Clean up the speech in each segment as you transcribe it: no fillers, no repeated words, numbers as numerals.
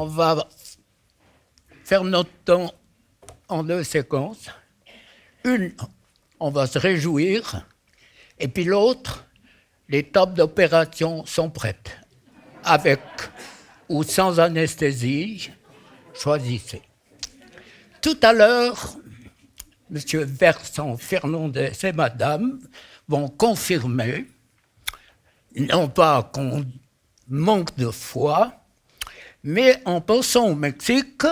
On va faire notre temps en 2 séquences. Une, on va se réjouir, et puis l'autre, les tables d'opération sont prêtes, avec ou sans anesthésie, choisissez. Tout à l'heure, M. Vincent Fernandez et Madame vont confirmer, non pas qu'on manque de foi, mais en pensant au Mexique,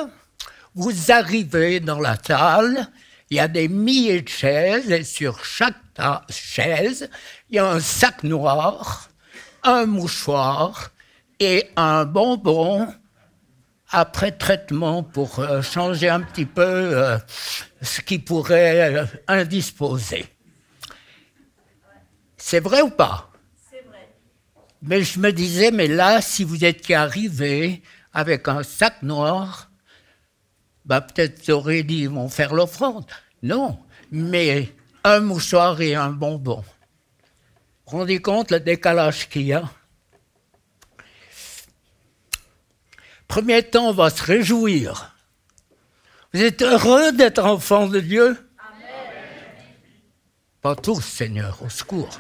vous arrivez dans la salle, il y a des milliers de chaises, et sur chaque chaise, il y a un sac noir, un mouchoir et un bonbon après traitement pour changer un petit peu ce qui pourrait indisposer. C'est vrai ou pas? C'est vrai. Mais je me disais, mais là, si vous étiez arrivé avec un sac noir, bah peut-être j'aurais dit, ils vont faire l'offrande. Non, mais un mouchoir et un bonbon. Vous vous rendez compte le décalage qu'il y a? Premier temps, on va se réjouir. Vous êtes heureux d'être enfant de Dieu? Amen. Pas tous, Seigneur, au secours.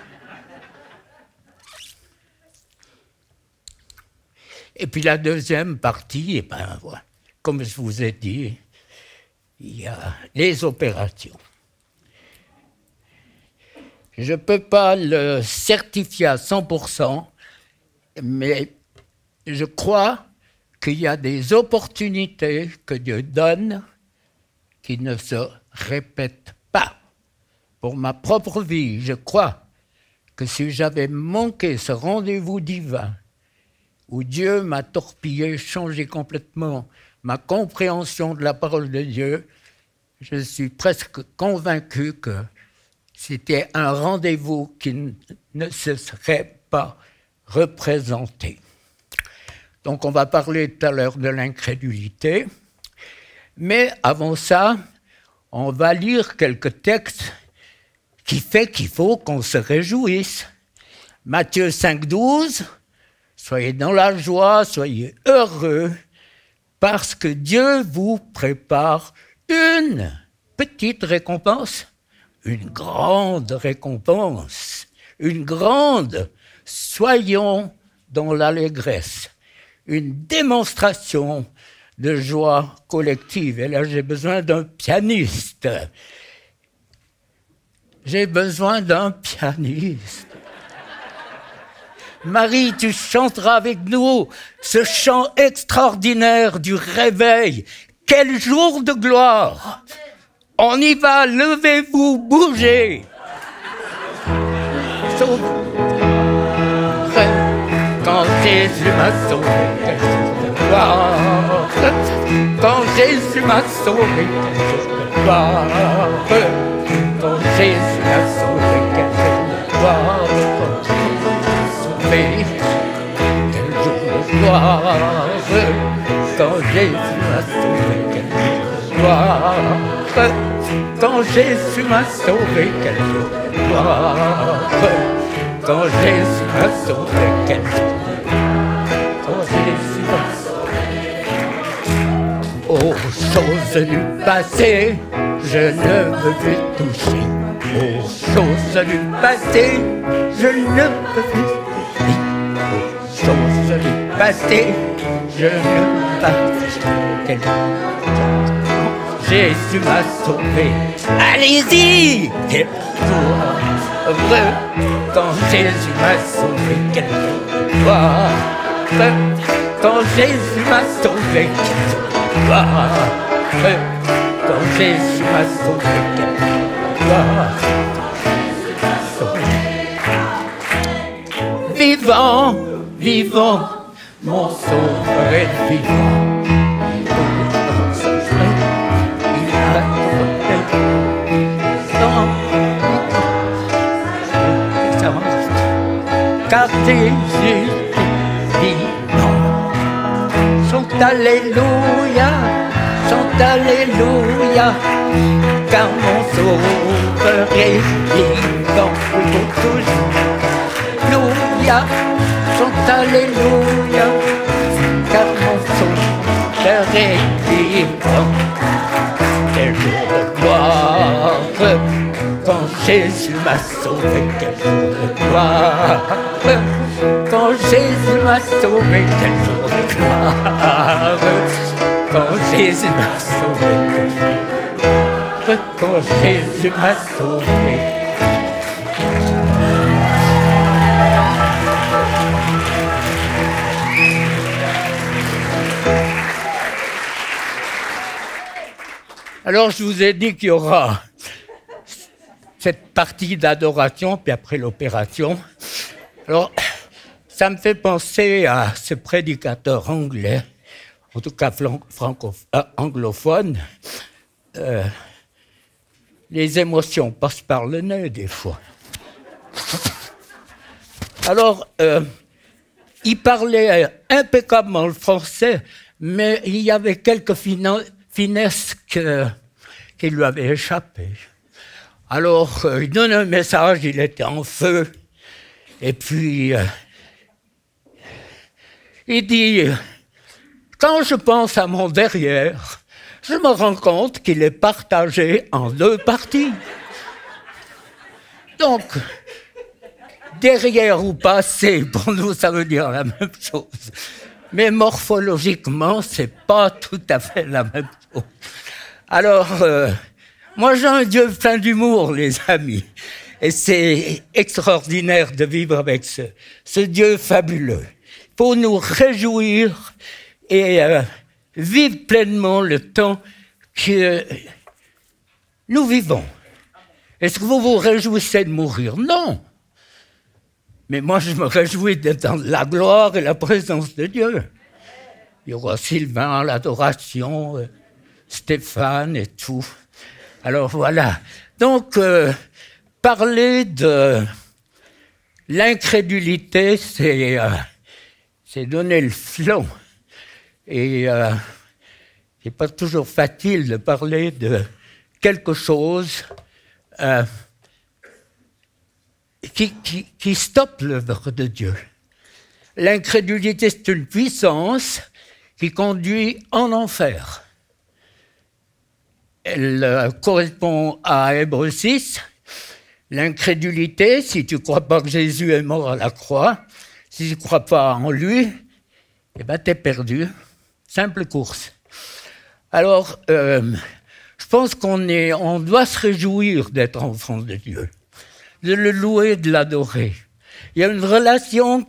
Et puis la deuxième partie, eh ben, voilà, comme je vous ai dit, il y a les opérations. Je ne peux pas le certifier à 100%, mais je crois qu'il y a des opportunités que Dieu donne qui ne se répètent pas. Pour ma propre vie, je crois que si j'avais manqué ce rendez-vous divin, où Dieu m'a torpillé, changé complètement ma compréhension de la parole de Dieu, je suis presque convaincu que c'était un rendez-vous qui ne se serait pas représenté. Donc on va parler tout à l'heure de l'incrédulité, mais avant ça, on va lire quelques textes qui fait qu'il faut qu'on se réjouisse. Matthieu 5,12, soyez dans la joie, soyez heureux, parce que Dieu vous prépare une petite récompense, une grande récompense, une grande. Soyons dans l'allégresse, une démonstration de joie collective. Et là, j'ai besoin d'un pianiste. J'ai besoin d'un pianiste. Marie, tu chanteras avec nous ce chant extraordinaire du réveil. Quel jour de gloire! On y va, levez-vous, bougez! Sauve. Quand Jésus m'a sauvé, quel jour de gloire! Quand Jésus m'a sauvé, quel jour de gloire! Quand Jésus m'a sauvé, quel jour de gloire! Quel jour de gloire, quand Jésus m'a sauvé, quel jour de gloire, quand Jésus m'a sauvé, quel jour de gloire, quand Jésus m'a sauvé, quel jour de gloire, quand Jésus m'a sauvé. Aux choses du passé, je ne veux plus toucher. Aux choses du passé, je ne veux plus toucher. Chose du passé, je ne pas. Jésus m'a sauvé. Allez-y! Quel jour heureux quand Jésus m'a sauvé. Quel jour gloire! Quand Jésus m'a sauvé. Quel jour gloire! Quand Jésus m'a sauvé. Quel gloire! Vivant, vivant, mon sauveur est vivant. Il a car Jésus est vivant. Chante alléluia, chante alléluia, car mon sauveur est vivant. Alléluia, chante alléluia, car mon sauveur terre est vivant. Quel jour de gloire, quand Jésus m'a sauvé, quel jour de gloire. Quand Jésus m'a sauvé, quel jour de gloire. Quand Jésus m'a sauvé, quand Jésus m'a sauvé. Alors je vous ai dit qu'il y aura cette partie d'adoration, puis après l'opération. Alors, ça me fait penser à ce prédicateur anglais, en tout cas anglophone. Les émotions passent par le nez, des fois. Alors, il parlait impeccablement le français, mais il y avait quelques finesses qui lui avaient échappé. Alors, il donne un message, il était en feu, et puis il dit, quand je pense à mon derrière, je me rends compte qu'il est partagé en deux parties. Donc, derrière ou passé, pour nous, ça veut dire la même chose. Mais morphologiquement, c'est pas tout à fait la même chose. Alors, moi, j'ai un Dieu plein d'humour, les amis. Et c'est extraordinaire de vivre avec ce Dieu fabuleux. Il faut nous réjouir et vivre pleinement le temps que nous vivons. Est-ce que vous vous réjouissez de mourir? Non. Mais moi, je me réjouis d'être dans la gloire et la présence de Dieu. Il y aura Sylvain, l'adoration, Stéphane et tout. Alors voilà. Donc, parler de l'incrédulité, c'est donner le flanc. Et c'est pas toujours facile de parler de quelque chose qui stoppe l'œuvre de Dieu. L'incrédulité, c'est une puissance qui conduit en enfer. Elle correspond à Hébreux 6. L'incrédulité, si tu ne crois pas que Jésus est mort à la croix, si tu ne crois pas en lui, eh ben, tu es perdu. Simple course. Alors, je pense on doit se réjouir d'être enfant de Dieu, de le louer, de l'adorer. Il y a une relation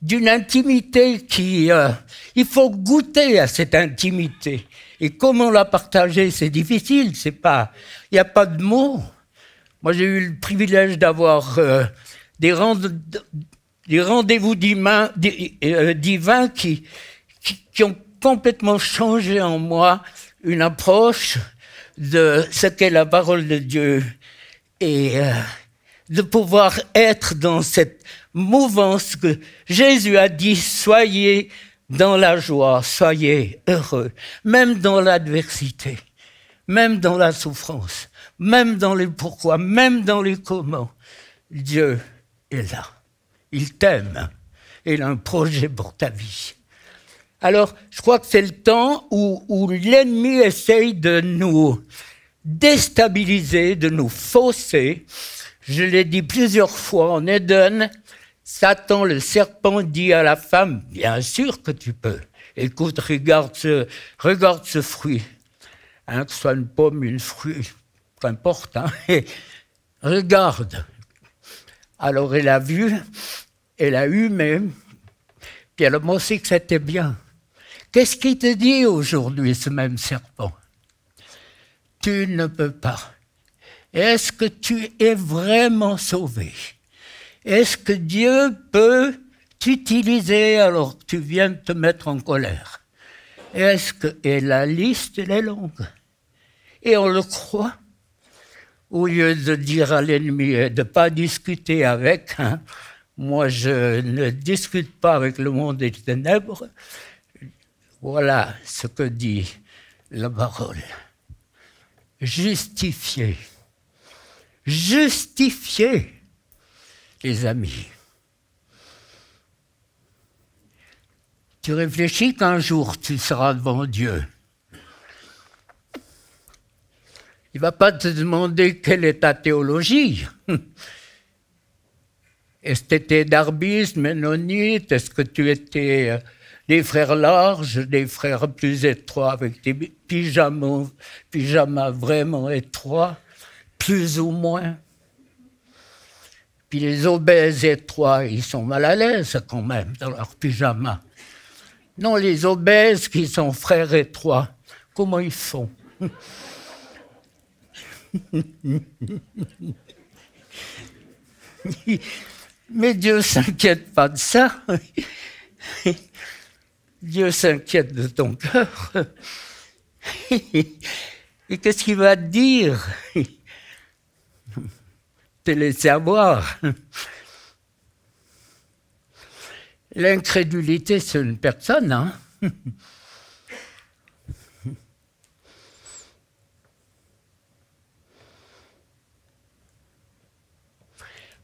d'une intimité il faut goûter à cette intimité. Et comment la partager, c'est difficile, il n'y a pas de mots. Moi, j'ai eu le privilège d'avoir des rendez-vous divins qui ont complètement changé en moi une approche de ce qu'est la parole de Dieu et de pouvoir être dans cette mouvance que Jésus a dit, soyez dans la joie, soyez heureux, même dans l'adversité, même dans la souffrance, même dans les pourquoi, même dans les comment. Dieu est là. Il t'aime. Il a un projet pour ta vie. Alors, je crois que c'est le temps où l'ennemi essaye de nous déstabiliser, de nous fausser. Je l'ai dit plusieurs fois en Éden, Satan, le serpent, dit à la femme, bien sûr que tu peux. Écoute, regarde ce fruit. Que ce soit une pomme, une fruit, peu importe. Et regarde. Alors elle a vu, elle a eu même, puis elle a pensé que c'était bien. Qu'est-ce qu'il te dit aujourd'hui, ce même serpent? Tu ne peux pas. Est-ce que tu es vraiment sauvé? Est-ce que Dieu peut t'utiliser alors que tu viens de te mettre en colère? Et la liste, elle est longue. Et on le croit. Au lieu de dire à l'ennemi de ne pas discuter avec, moi je ne discute pas avec le monde des ténèbres. Voilà ce que dit la parole. Justifié. Justifié, les amis. Tu réfléchis qu'un jour tu seras devant Dieu. Il ne va pas te demander quelle est ta théologie. Est-ce que tu étais darbiste, ménonite? Est-ce que tu étais des frères larges, des frères plus étroits, avec des pyjamas vraiment étroits, plus ou moins? Puis les obèses étroits, ils sont mal à l'aise quand même dans leurs pyjamas. Non, les obèses qui sont frères étroits, comment ils font? Mais Dieu ne s'inquiète pas de ça. Dieu s'inquiète de ton cœur. Et qu'est-ce qu'il va te dire? Te laisser avoir. L'incrédulité, c'est une personne, hein?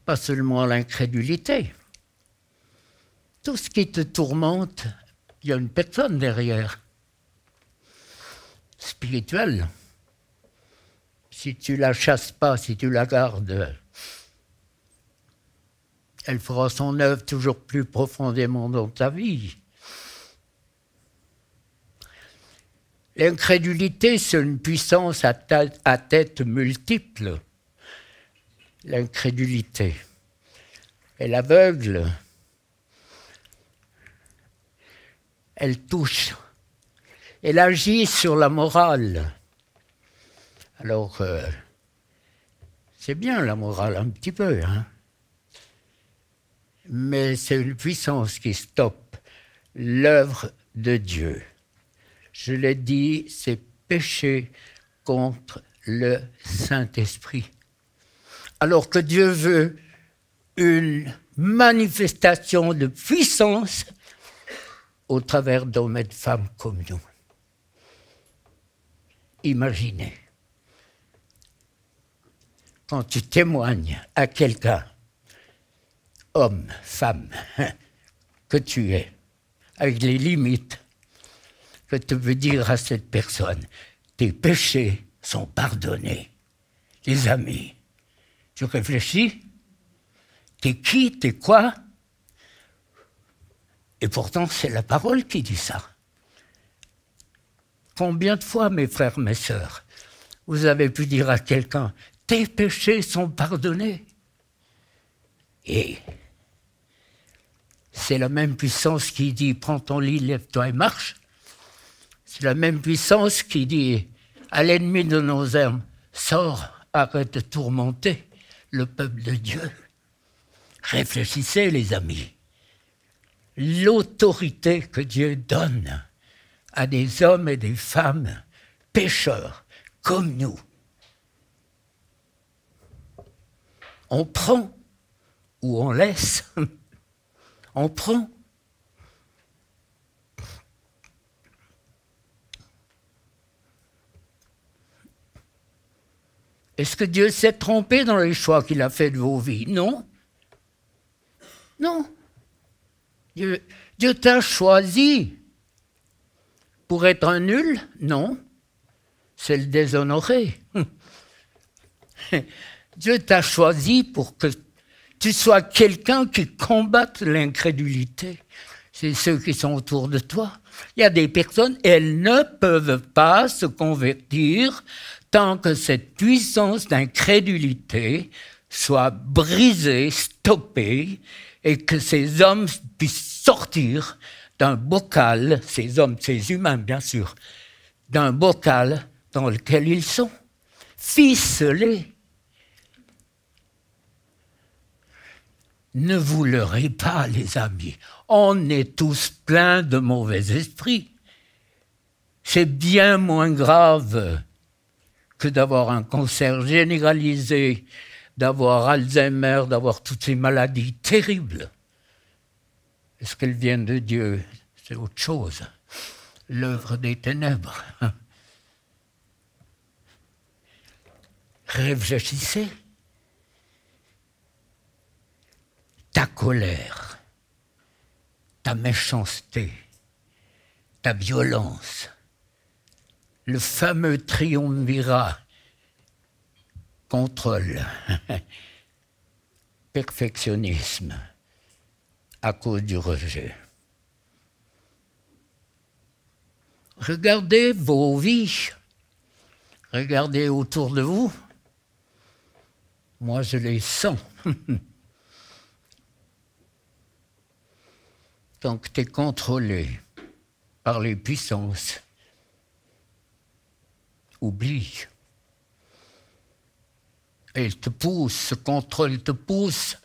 Pas seulement l'incrédulité. Tout ce qui te tourmente, il y a une personne derrière. Spirituelle. Si tu la chasses pas, si tu la gardes, elle fera son œuvre toujours plus profondément dans ta vie. L'incrédulité, c'est une puissance à tête multiple. L'incrédulité. Elle aveugle. Elle touche. Elle agit sur la morale. Alors, c'est bien la morale, un petit peu, hein. Mais c'est une puissance qui stoppe l'œuvre de Dieu. Je l'ai dit, c'est péché contre le Saint-Esprit. Alors que Dieu veut une manifestation de puissance au travers d'hommes et de femmes comme nous. Imaginez, quand tu témoignes à quelqu'un, homme, femme, que tu es, avec les limites, que tu veux dire à cette personne, tes péchés sont pardonnés. Les amis, tu réfléchis? T'es qui? T'es quoi? Et pourtant, c'est la parole qui dit ça. Combien de fois, mes frères, mes sœurs, vous avez pu dire à quelqu'un, tes péchés sont pardonnés? Et c'est la même puissance qui dit, prends ton lit, lève-toi et marche. C'est la même puissance qui dit à l'ennemi de nos âmes, sors, arrête de tourmenter le peuple de Dieu. Réfléchissez, les amis. L'autorité que Dieu donne à des hommes et des femmes pécheurs comme nous. On prend ou on laisse. On prend. Est-ce que Dieu s'est trompé dans les choix qu'il a fait de vos vies? Non. Non. Dieu t'a choisi pour être un nul? Non. C'est le déshonoré. Dieu t'a choisi pour que tu sois quelqu'un qui combatte l'incrédulité. C'est ceux qui sont autour de toi. Il y a des personnes, elles ne peuvent pas se convertir tant que cette puissance d'incrédulité soit brisée, stoppée, et que ces hommes puissent sortir d'un bocal, ces hommes, ces humains bien sûr, d'un bocal dans lequel ils sont, ficelés. Ne vous leurrez pas, les amis, on est tous pleins de mauvais esprits. C'est bien moins grave que d'avoir un cancer généralisé, d'avoir Alzheimer, d'avoir toutes ces maladies terribles. Est-ce qu'elles viennent de Dieu? C'est autre chose. L'œuvre des ténèbres. Réfléchissez. Ta colère, ta méchanceté, ta violence, le fameux triumvirat, contrôle, perfectionnisme, à cause du rejet. Regardez vos vies, regardez autour de vous. Moi, je les sens. Donc, tu es contrôlé par les puissances. Oublie. Et il te pousse, ce contrôle te pousse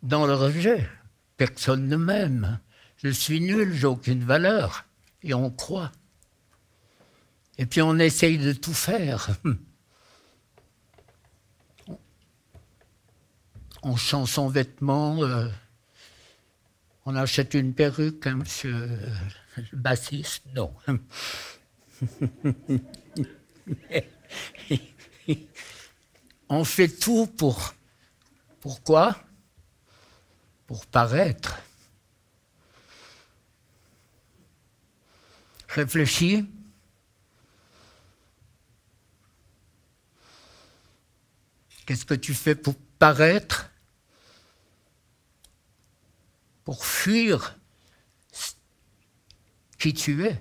dans le rejet. Personne ne m'aime. Je suis nul, j'ai aucune valeur. Et on croit. Et puis on essaye de tout faire. On change son vêtement, on achète une perruque, hein, monsieur le bassiste, non. On fait tout pour... Pourquoi? Pour paraître. Réfléchis. Qu'est-ce que tu fais pour paraître? Pour fuir qui tu es.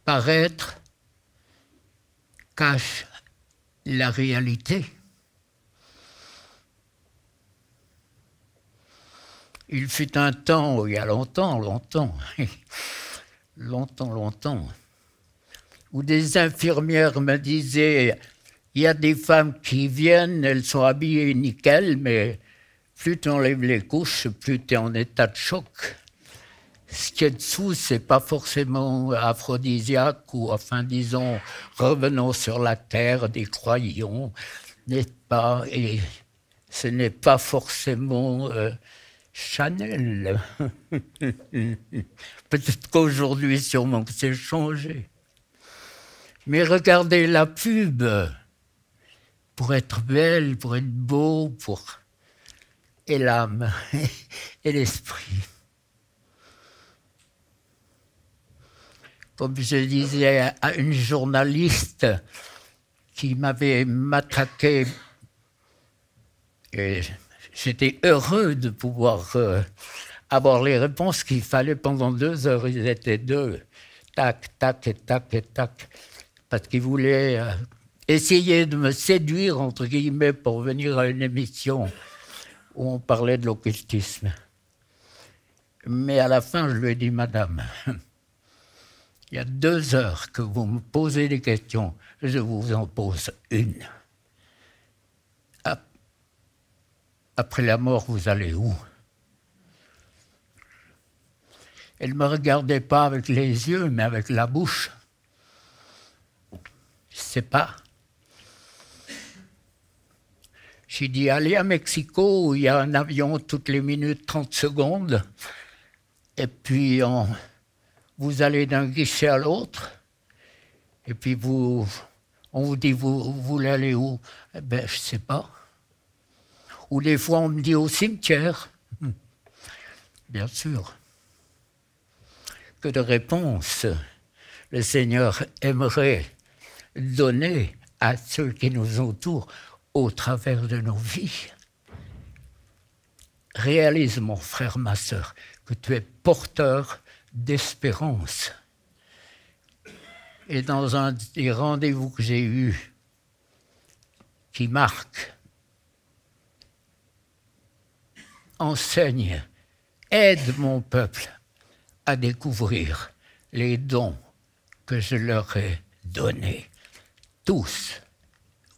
Paraître cache la réalité. Il fut un temps, il y a longtemps, longtemps, où des infirmières me disaient, il y a des femmes qui viennent, elles sont habillées nickel, mais plus tu enlèves les couches, plus tu es en état de choc. Ce qui est dessous, ce n'est pas forcément aphrodisiaque, ou enfin, disons, revenons sur la terre des croyants, n'est pas, et ce n'est pas forcément Chanel. Peut-être qu'aujourd'hui, sûrement que c'est changé. Mais regardez la pub, pour être belle, pour être beau, pour... et l'âme, et l'esprit. Comme je disais à une journaliste qui m'avait matraqué, et j'étais heureux de pouvoir avoir les réponses qu'il fallait pendant 2 heures. Ils étaient 2, tac, tac, et tac, et tac, parce qu'ils voulaient essayer de me séduire, entre guillemets, pour venir à une émission où on parlait de l'occultisme. Mais à la fin, je lui ai dit, madame, il y a 2 heures que vous me posez des questions, je vous en pose une. Après la mort, vous allez où? Elle ne me regardait pas avec les yeux, mais avec la bouche. Je ne sais pas. J'ai dit, allez à Mexico, où il y a un avion toutes les minutes 30 secondes, et puis vous allez d'un guichet à l'autre, et puis on vous dit, vous voulez aller où? Eh bien, je ne sais pas. Ou des fois, on me dit au cimetière. Bien sûr. Que de réponses le Seigneur aimerait donner à ceux qui nous entourent au travers de nos vies. Réalise, mon frère, ma sœur, que tu es porteur d'espérance. Et dans un des rendez-vous que j'ai eus, qui marque, enseigne, aide mon peuple à découvrir les dons que je leur ai donnés. Tous,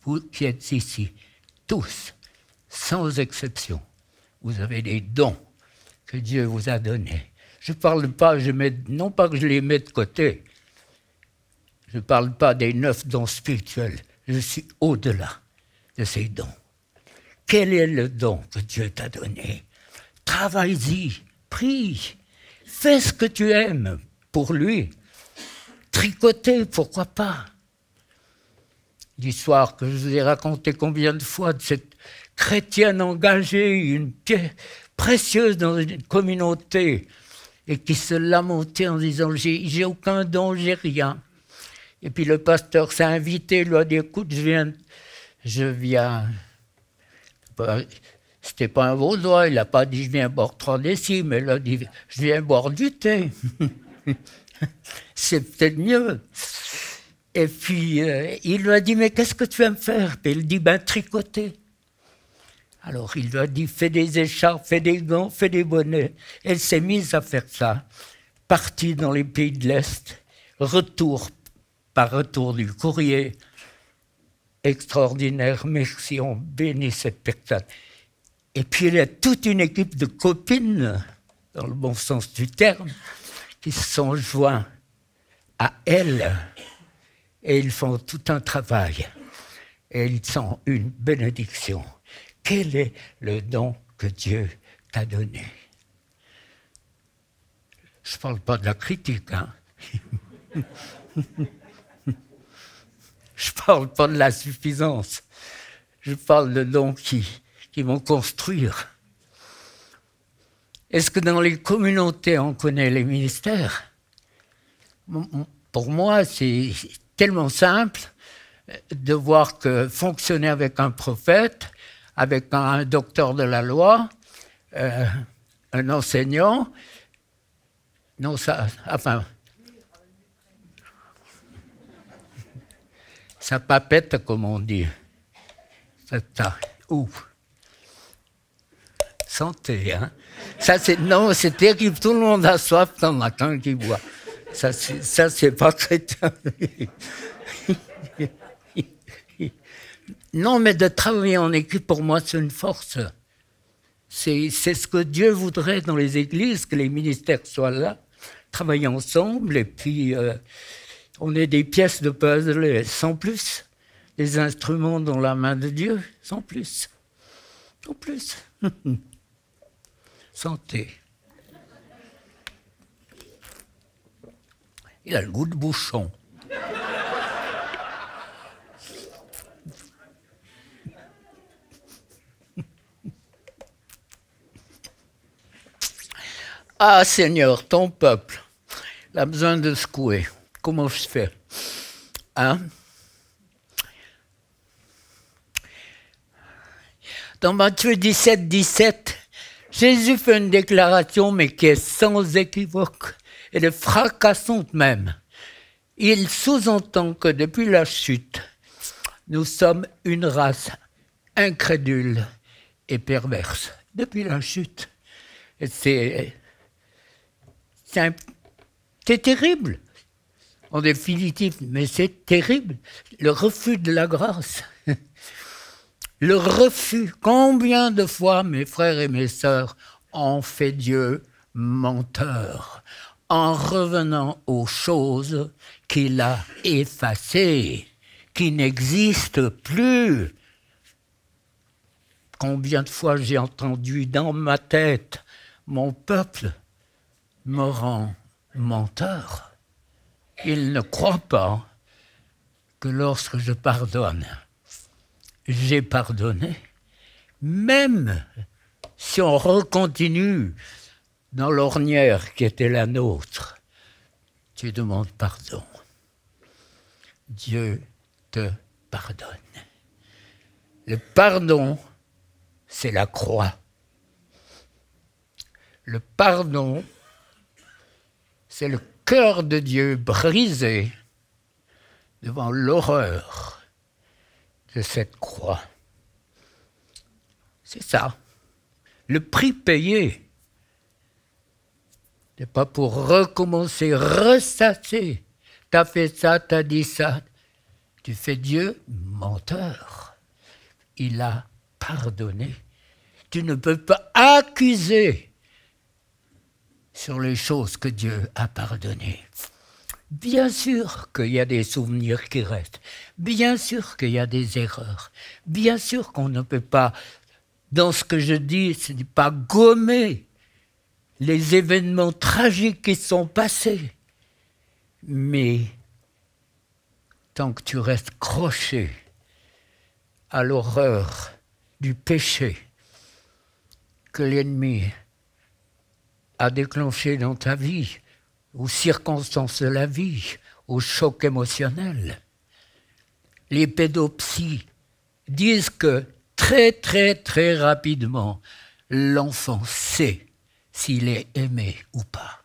vous qui êtes ici, tous, sans exception, vous avez des dons que Dieu vous a donnés. Je ne parle pas, non pas que je les mets de côté, je ne parle pas des 9 dons spirituels, je suis au-delà de ces dons. Quel est le don que Dieu t'a donné? Travaille-y, prie, fais ce que tu aimes pour lui. Tricoter, pourquoi pas? L'histoire que je vous ai racontée combien de fois de cette chrétienne engagée, précieuse dans une communauté et qui se lamentait en disant j'ai aucun don, j'ai rien. Et puis le pasteur s'est invité, il lui a dit écoute, je viens. C'était pas un vaudois, il n'a pas dit je viens boire 3 décis, mais il a dit je viens boire du thé. C'est peut-être mieux. Et puis il lui a dit mais qu'est-ce que tu vas me faire? Et il dit tricoter. Alors il lui a dit fais des écharpes, fais des gants, fais des bonnets. Elle s'est mise à faire ça. Partie dans les pays de l'Est, par retour du courrier. Extraordinaire, merci, on bénit cette personne. Et puis il y a toute une équipe de copines, dans le bon sens du terme, qui se sont joints à elle et ils font tout un travail. Et ils sont une bénédiction. Quel est le don que Dieu t'a donné? Je ne parle pas de la critique, hein. Je ne parle pas de la suffisance. Je parle de dons qui vont construire. Est-ce que dans les communautés, on connaît les ministères? Pour moi, c'est tellement simple de voir que fonctionner avec un prophète, avec un docteur de la loi, un enseignant, non, ça, enfin, ça papette, comme on dit. Ça, ouf. Santé, hein. Ça, non, c'est terrible. Tout le monde a soif, t'en as qu'un qui boit. Ça, c'est pas chrétien. Non, mais de travailler en équipe, pour moi, c'est une force. C'est ce que Dieu voudrait dans les églises, que les ministères soient là, travailler ensemble, et puis on est des pièces de puzzle, sans plus. Des instruments dans la main de Dieu, sans plus. Sans plus. Santé. Il a le goût de bouchon. Ah Seigneur, ton peuple, il a besoin de secouer. Comment je fais? Hein? Dans Matthieu 17, 17, Jésus fait une déclaration, mais qui est sans équivoque, et de fracassante même. Il sous-entend que depuis la chute, nous sommes une race incrédule et perverse. Depuis la chute. C'est terrible, en définitive, mais c'est terrible. Le refus de la grâce. Le refus. Combien de fois, mes frères et mes sœurs, ont fait Dieu menteur en revenant aux choses qu'il a effacées, qui n'existent plus. Combien de fois j'ai entendu dans ma tête, mon peuple me rend menteur. Il ne croit pas que lorsque je pardonne, j'ai pardonné, même si on recontinue dans l'ornière qui était la nôtre, tu demandes pardon. Dieu te pardonne. Le pardon, c'est la croix. Le pardon, c'est le cœur de Dieu brisé devant l'horreur de cette croix. C'est ça. Le prix payé n'est pas pour recommencer, ressasser. T'as fait ça, t'as dit ça. Tu fais Dieu menteur. Il a pardonné. Tu ne peux pas accuser sur les choses que Dieu a pardonnées. Bien sûr qu'il y a des souvenirs qui restent. Bien sûr qu'il y a des erreurs. Bien sûr qu'on ne peut pas, dans ce que je dis, ce n'est pas gommer les événements tragiques qui sont passés. Mais tant que tu restes croché à l'horreur du péché, que l'ennemi a déclenché dans ta vie, aux circonstances de la vie, aux chocs émotionnels. Les pédopsies disent que très rapidement, l'enfant sait s'il est aimé ou pas.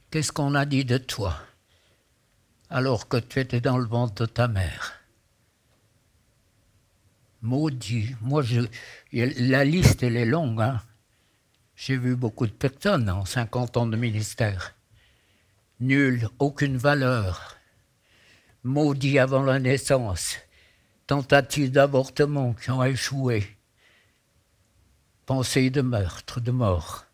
Qu'est-ce qu'on a dit de toi alors que tu étais dans le ventre de ta mère? Maudit. Moi, la liste, elle est longue. Hein. J'ai vu beaucoup de personnes en 50 ans de ministère. Nul, aucune valeur. Maudit avant la naissance. Tentatives d'avortement qui ont échoué. Pensées de meurtre, de mort.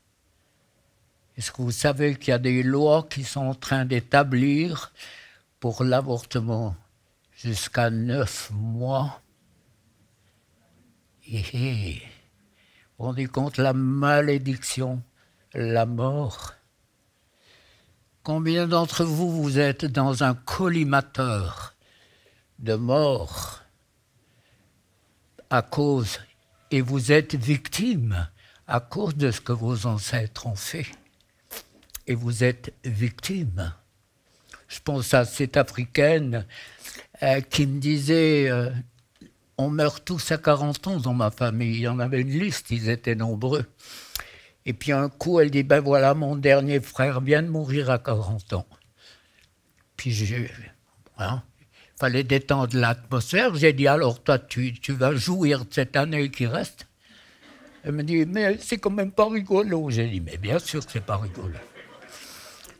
Est-ce que vous savez qu'il y a des lois qui sont en train d'établir pour l'avortement jusqu'à 9 mois? Vous vous rendez compte, la malédiction, la mort. Combien d'entre vous, vous êtes dans un collimateur de mort à cause, et vous êtes victime à cause de ce que vos ancêtres ont fait. Et vous êtes victime. Je pense à cette Africaine qui me disait on meurt tous à 40 ans dans ma famille. Il y en avait une liste, ils étaient nombreux. Et puis un coup, elle dit ben voilà, mon dernier frère vient de mourir à 40 ans. Puis il fallait détendre l'atmosphère. J'ai dit alors toi, tu vas jouir de cette année qui reste? Elle me dit mais c'est quand même pas rigolo. J'ai dit mais bien sûr que c'est pas rigolo.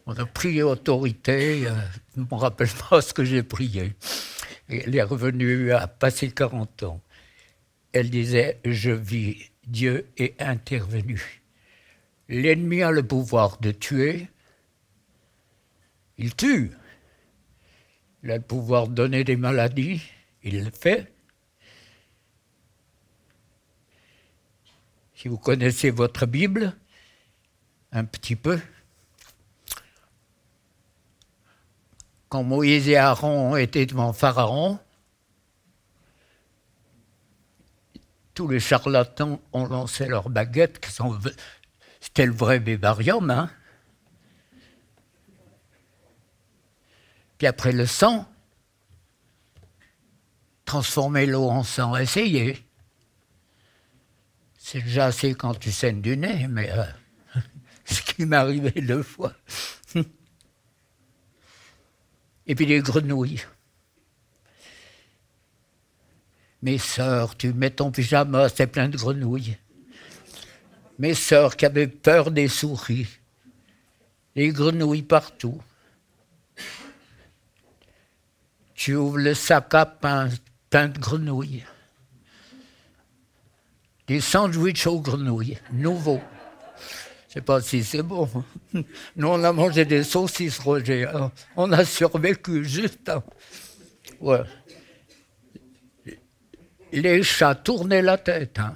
On a prié autorité, je ne me rappelle pas ce que j'ai prié. Elle est revenue à passer 40 ans. Elle disait, je vis, Dieu est intervenu. L'ennemi a le pouvoir de tuer, il tue. Il a le pouvoir de donner des maladies, il le fait. Si vous connaissez votre Bible, un petit peu, quand Moïse et Aaron étaient devant Pharaon, tous les charlatans ont lancé leurs baguettes, c'était le vrai bébarium. Hein. Puis après le sang, transformer l'eau en sang, essayez. C'est déjà assez quand tu saignes du nez, mais ce qui m'est arrivé 2 fois. Et puis les grenouilles. Mes sœurs, tu mets ton pyjama, c'est plein de grenouilles. Mes sœurs qui avaient peur des souris. Les grenouilles partout. Tu ouvres le sac à pain, plein de grenouilles. Des sandwichs aux grenouilles, nouveaux. Je ne sais pas si c'est bon. Nous, on a mangé des saucisses, Roger. Hein. On a survécu juste. Hein. Ouais. Les chats tournaient la tête. Hein.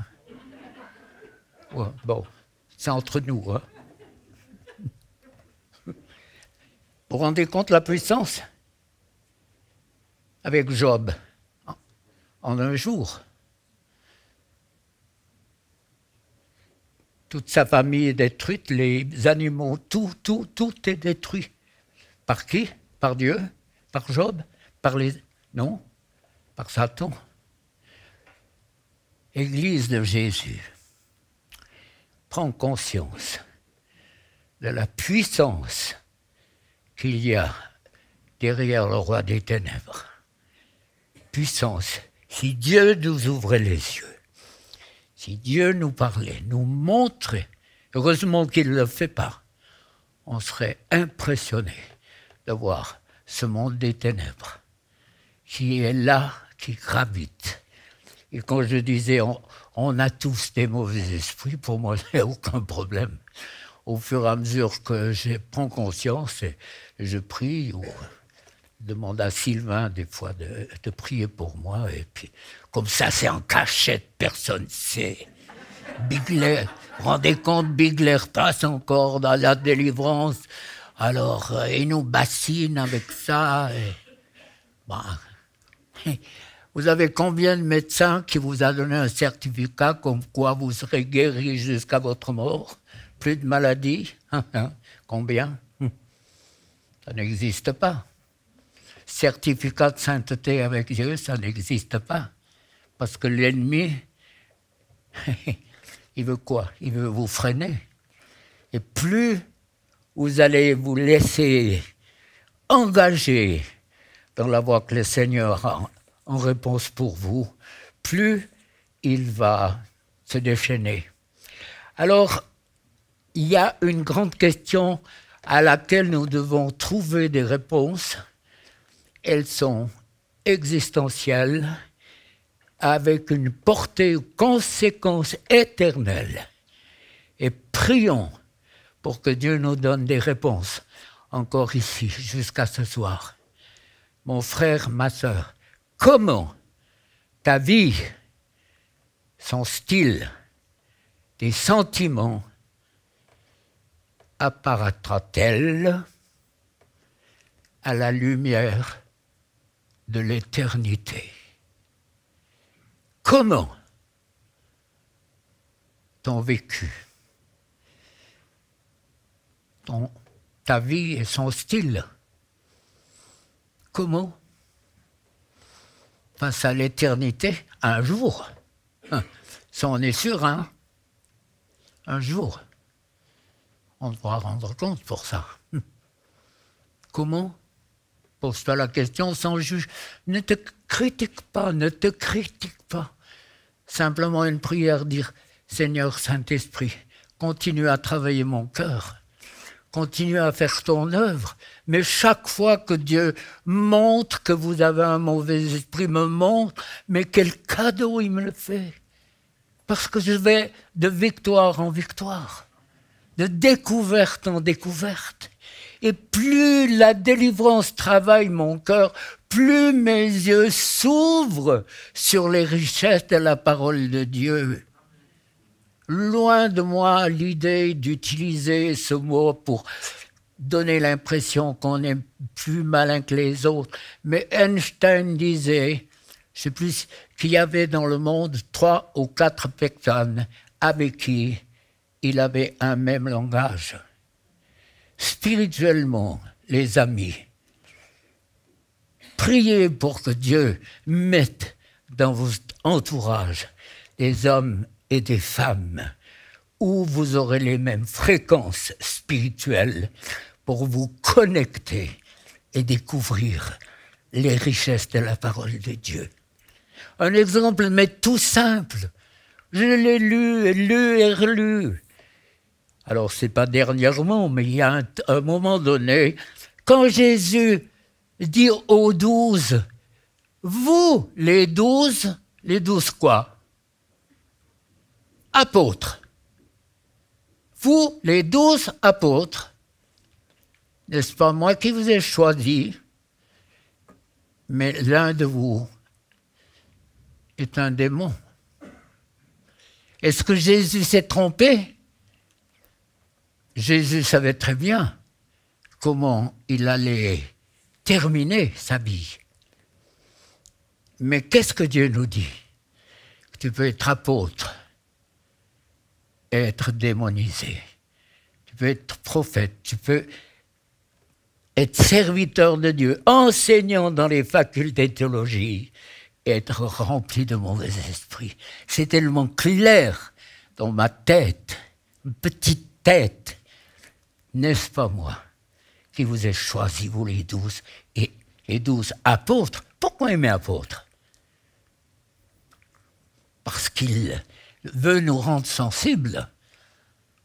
Ouais, bon, c'est entre nous. Hein. Vous vous rendez compte de la puissance? Avec Job, en un jour. Toute sa famille est détruite, les animaux, tout est détruit. Par qui? Par Dieu? Par Job? Non, par Satan. Église de Jésus, prends conscience de la puissance qu'il y a derrière le roi des ténèbres. Puissance. Si Dieu nous ouvrait les yeux, si Dieu nous parlait, nous montrait, heureusement qu'il ne le fait pas, on serait impressionné de voir ce monde des ténèbres qui est là, qui gravite. Et quand je disais on a tous des mauvais esprits, pour moi, il n'y a aucun problème. Au fur et à mesure que je prends conscience, et je prie, ou je demande à Sylvain des fois de prier pour moi, et puis comme ça, c'est en cachette, personne ne sait. Bigler, rendez compte, Bigler passe encore dans la délivrance, alors il nous bassine avec ça. Et, bah, Vous avez combien de médecins qui vous a donné un certificat comme quoi vous serez guéri jusqu'à votre mort? Plus de maladies? Combien? Ça n'existe pas. Certificat de sainteté avec Dieu, ça n'existe pas. Parce que l'ennemi, il veut quoi? Il veut vous freiner. Et plus vous allez vous laisser engager dans la voie que le Seigneur a en réponse pour vous, plus il va se déchaîner. Alors, il y a une grande question à laquelle nous devons trouver des réponses. Elles sont existentielles, avec une portée ou conséquence éternelle. Et prions pour que Dieu nous donne des réponses, encore ici, jusqu'à ce soir. Mon frère, ma sœur, comment ta vie, son style, tes sentiments apparaîtra-t-elle à la lumière de l'éternité? Comment ton vécu, ta vie et son style, comment face à l'éternité, un jour, ça on est sûr, hein, un jour, on devra rendre compte pour ça. Comment? Pose-toi la question sans juge. Ne te critique pas, ne te critique pas. Simplement une prière, dire « Seigneur Saint-Esprit, continue à travailler mon cœur, continue à faire ton œuvre. » Mais chaque fois que Dieu montre que vous avez un mauvais esprit, me montre, mais quel cadeau il me le fait. Parce que je vais de victoire en victoire, de découverte en découverte. Et plus la délivrance travaille mon cœur, plus mes yeux s'ouvrent sur les richesses de la parole de Dieu. Loin de moi l'idée d'utiliser ce mot pour donner l'impression qu'on est plus malin que les autres. Mais Einstein disait, je ne sais plus, qu'il y avait dans le monde 3 ou 4 personnes avec qui il avait un même langage. Spirituellement, les amis, priez pour que Dieu mette dans votre entourage des hommes et des femmes où vous aurez les mêmes fréquences spirituelles pour vous connecter et découvrir les richesses de la parole de Dieu. Un exemple, mais tout simple. Je l'ai lu et relu. Alors, ce n'est pas dernièrement, mais il y a un moment donné, quand Jésus dit aux 12, vous, les 12 quoi? Apôtres. Vous, les 12 apôtres, n'est-ce pas moi qui vous ai choisi, mais l'un de vous est un démon. Est-ce que Jésus s'est trompé? Jésus savait très bien comment il allait terminer sa vie. Mais qu'est-ce que Dieu nous dit? Tu peux être apôtre et être démonisé. Tu peux être prophète, tu peux être serviteur de Dieu, enseignant dans les facultés de théologie et être rempli de mauvais esprits. C'est tellement clair dans ma tête, une petite tête. N'est-ce pas moi qui vous ai choisi, vous les 12, et les 12 apôtres? Pourquoi il met apôtres? Parce qu'il veut nous rendre sensibles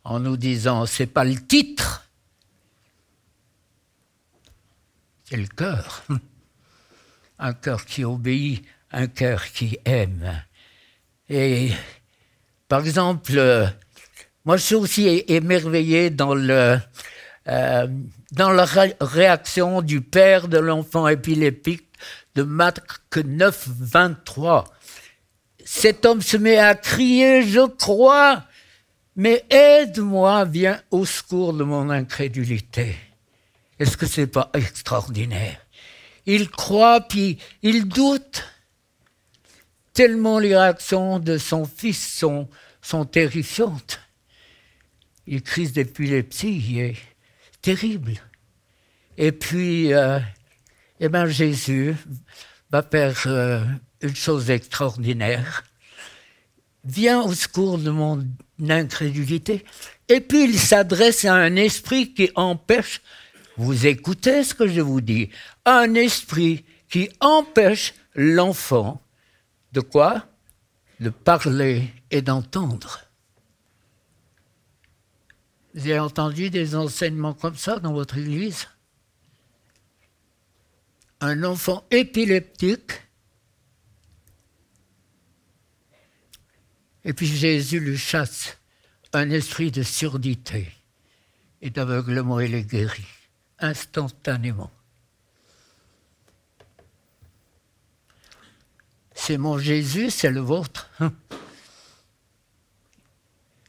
en nous disant, c'est pas le titre, c'est le cœur. Un cœur qui obéit, un cœur qui aime. Et par exemple, moi je suis aussi émerveillé dans la réaction du père de l'enfant épileptique de Marc 9, 23. Cet homme se met à crier, je crois, mais aide-moi, viens au secours de mon incrédulité. Est-ce que ce n'est pas extraordinaire? Il croit, puis il doute. tellement les réactions de son fils sont terrifiantes. Il crise d'épilepsie, il est terrible. Et puis, Jésus va faire une chose extraordinaire. Vient au secours de mon incrédulité. Et puis, il s'adresse à un esprit qui empêche, vous écoutez ce que je vous dis, un esprit qui empêche l'enfant de quoi? De parler et d'entendre. Vous avez entendu des enseignements comme ça dans votre église? Un enfant épileptique, et puis Jésus lui chasse un esprit de surdité et d'aveuglement et les guérit instantanément. C'est mon Jésus, c'est le vôtre.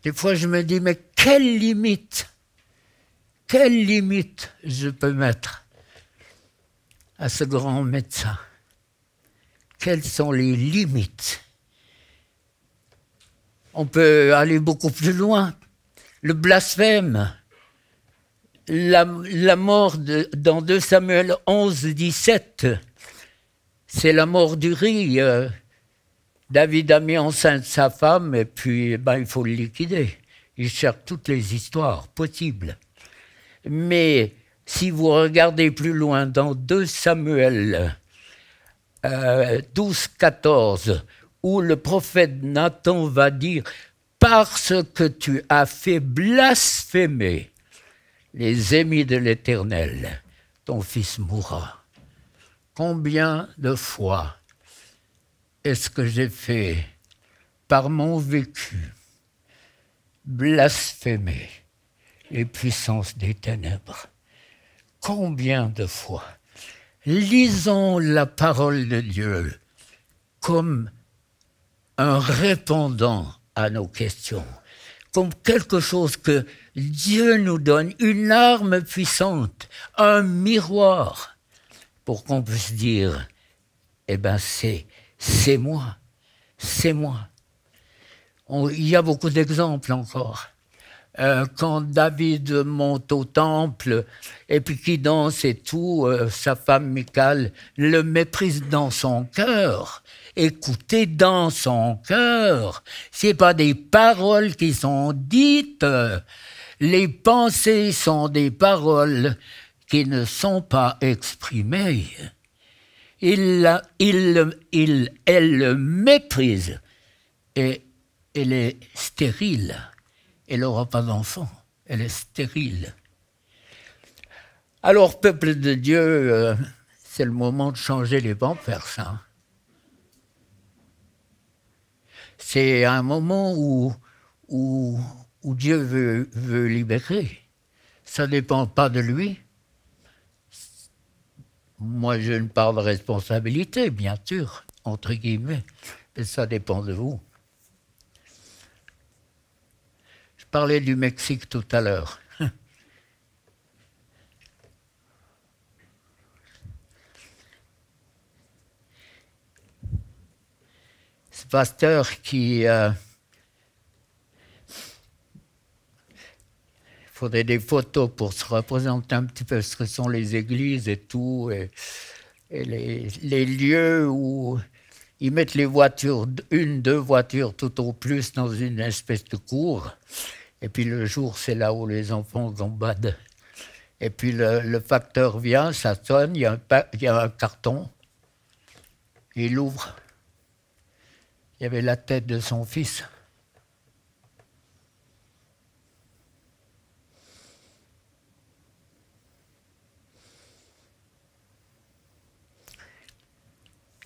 Des fois, je me dis, mais quelle limite je peux mettre à ce grand médecin? Quelles sont les limites? On peut aller beaucoup plus loin. Le blasphème, la mort dans 2 Samuel 11, 17, c'est la mort d'Uri. David a mis enceinte sa femme et puis il faut le liquider. Il cherche toutes les histoires possibles. Mais si vous regardez plus loin dans 2 Samuel 12, 14, où le prophète Nathan va dire « Parce que tu as fait blasphémer les ennemis de l'Éternel, ton fils mourra. » Combien de fois est-ce que j'ai fait, par mon vécu, blasphémer les puissances des ténèbres? Combien de fois? Lisons la parole de Dieu comme un répondant à nos questions, comme quelque chose que Dieu nous donne, une arme puissante, un miroir, pour qu'on puisse dire, c'est moi, c'est moi. Il y a beaucoup d'exemples encore. Quand David monte au temple et puis qu'il danse et tout, sa femme Michal le méprise dans son cœur. Écoutez, dans son cœur, c'est pas des paroles qui sont dites. Les pensées sont des paroles qui ne sont pas exprimées. Elle le méprise et elle est stérile. Elle n'aura pas d'enfant, elle est stérile. Alors, peuple de Dieu, c'est le moment de changer les pampers, ça. C'est un moment où Dieu veut libérer. Ça ne dépend pas de lui. Moi, j'ai une part de responsabilité, bien sûr, entre guillemets, mais ça dépend de vous. Je parlais du Mexique tout à l'heure. Ce pasteur qui... il faudrait des photos pour se représenter un petit peu ce que sont les églises et tout, et les lieux où ils mettent les voitures, 1-2 voitures tout au plus dans une espèce de cour. Et puis le jour, c'est là où les enfants gambadent. Et puis le facteur vient, ça sonne, il y a un carton, il ouvre. Il y avait la tête de son fils.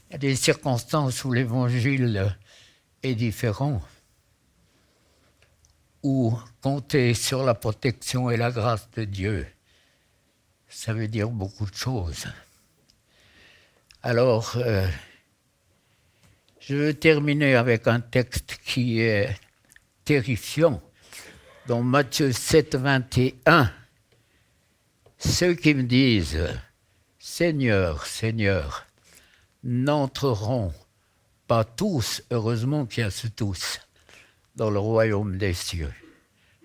Il y a des circonstances où l'évangile est différent, où compter sur la protection et la grâce de Dieu, ça veut dire beaucoup de choses. Alors, je veux terminer avec un texte qui est terrifiant, dans Matthieu 7, 21. Ceux qui me disent « Seigneur, Seigneur », n'entreront pas tous, heureusement qu'il y a ce tous dans le royaume des cieux.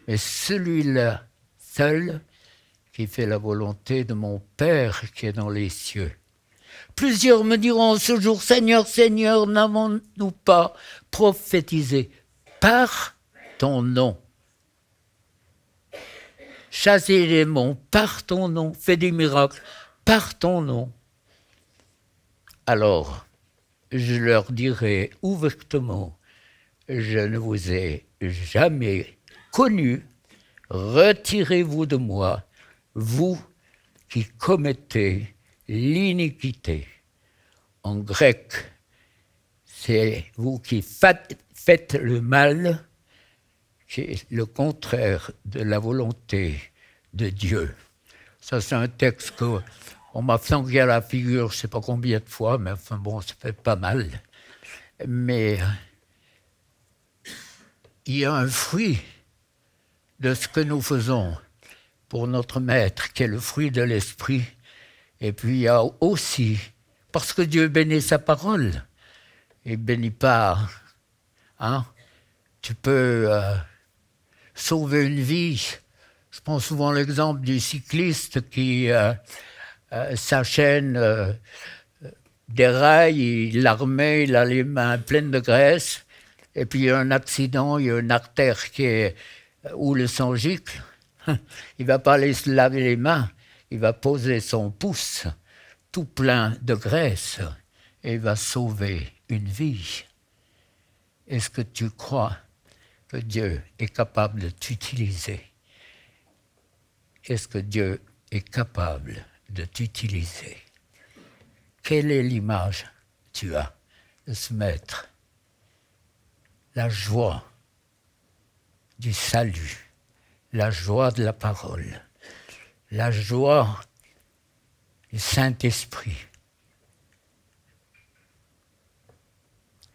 Mais celui-là seul qui fait la volonté de mon Père qui est dans les cieux. Plusieurs me diront ce jour, Seigneur, Seigneur, n'avons-nous pas prophétisé par ton nom? Chassé les démons par ton nom, fait des miracles par ton nom. Alors, je leur dirai ouvertement, je ne vous ai jamais connu, retirez-vous de moi, vous qui commettez l'iniquité. En grec, c'est vous qui faites le mal, qui est le contraire de la volonté de Dieu. Ça, c'est un texte qu'on m'a flanqué à la figure, je ne sais pas combien de fois, mais enfin bon, ça fait pas mal. Mais il y a un fruit de ce que nous faisons pour notre Maître, qui est le fruit de l'Esprit. Et puis il y a aussi, parce que Dieu bénit sa parole, il ne bénit pas, hein? Tu peux sauver une vie. Je prends souvent l'exemple du cycliste qui s'enchaîne des rails, il remet, il a les mains pleines de graisse, et puis il y a un accident, il y a une artère où le sang gicle. Il ne va pas aller se laver les mains, il va poser son pouce tout plein de graisse et il va sauver une vie. Est-ce que tu crois que Dieu est capable de t'utiliser? Est-ce que Dieu est capable de t'utiliser? Quelle est l'image que tu as de ce Maître? La joie du salut, la joie de la parole, la joie du Saint-Esprit.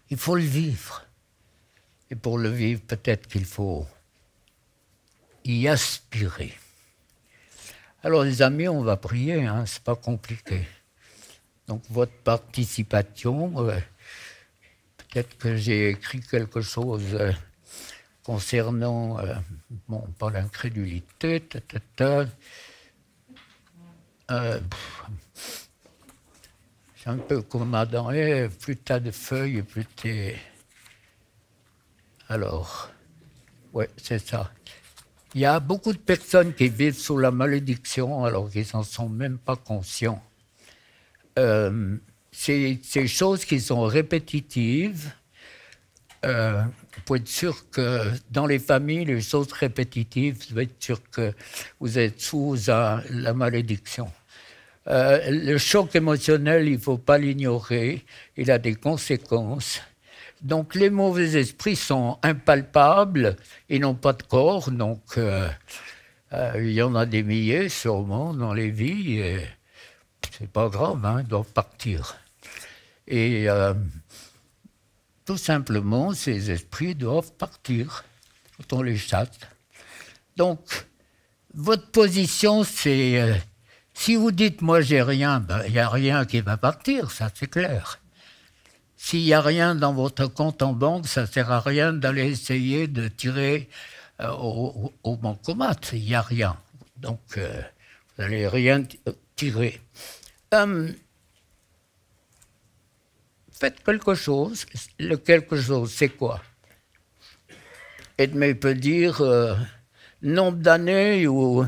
Il faut le vivre. Et pour le vivre, peut-être qu'il faut y aspirer. Alors les amis, on va prier, hein, c'est pas compliqué. Donc votre participation, peut-être que j'ai écrit quelque chose concernant, bon, pas l'incrédulité, c'est un peu comme Adam, plus tu as de feuilles, plus tu es... Alors, ouais, c'est ça. Il y a beaucoup de personnes qui vivent sous la malédiction alors qu'ils n'en sont même pas conscients. Ces choses qui sont répétitives, pour être sûr que dans les familles, les choses répétitives, vous êtes sûr que vous êtes sous la malédiction. Le choc émotionnel, il ne faut pas l'ignorer, il a des conséquences. Donc les mauvais esprits sont impalpables, ils n'ont pas de corps, donc il y en a des milliers sûrement dans les vies, et c'est pas grave, hein, ils doivent partir. Et tout simplement, ces esprits doivent partir quand on les chasse. Donc, votre position, c'est... si vous dites « moi j'ai rien », ben, il n'y a rien qui va partir, ça c'est clair. S'il n'y a rien dans votre compte en banque, ça ne sert à rien d'aller essayer de tirer au bancomat. Il n'y a rien. Donc, vous n'allez rien tirer. Faites quelque chose. Le quelque chose, c'est quoi? Edmé peut dire nombre d'années où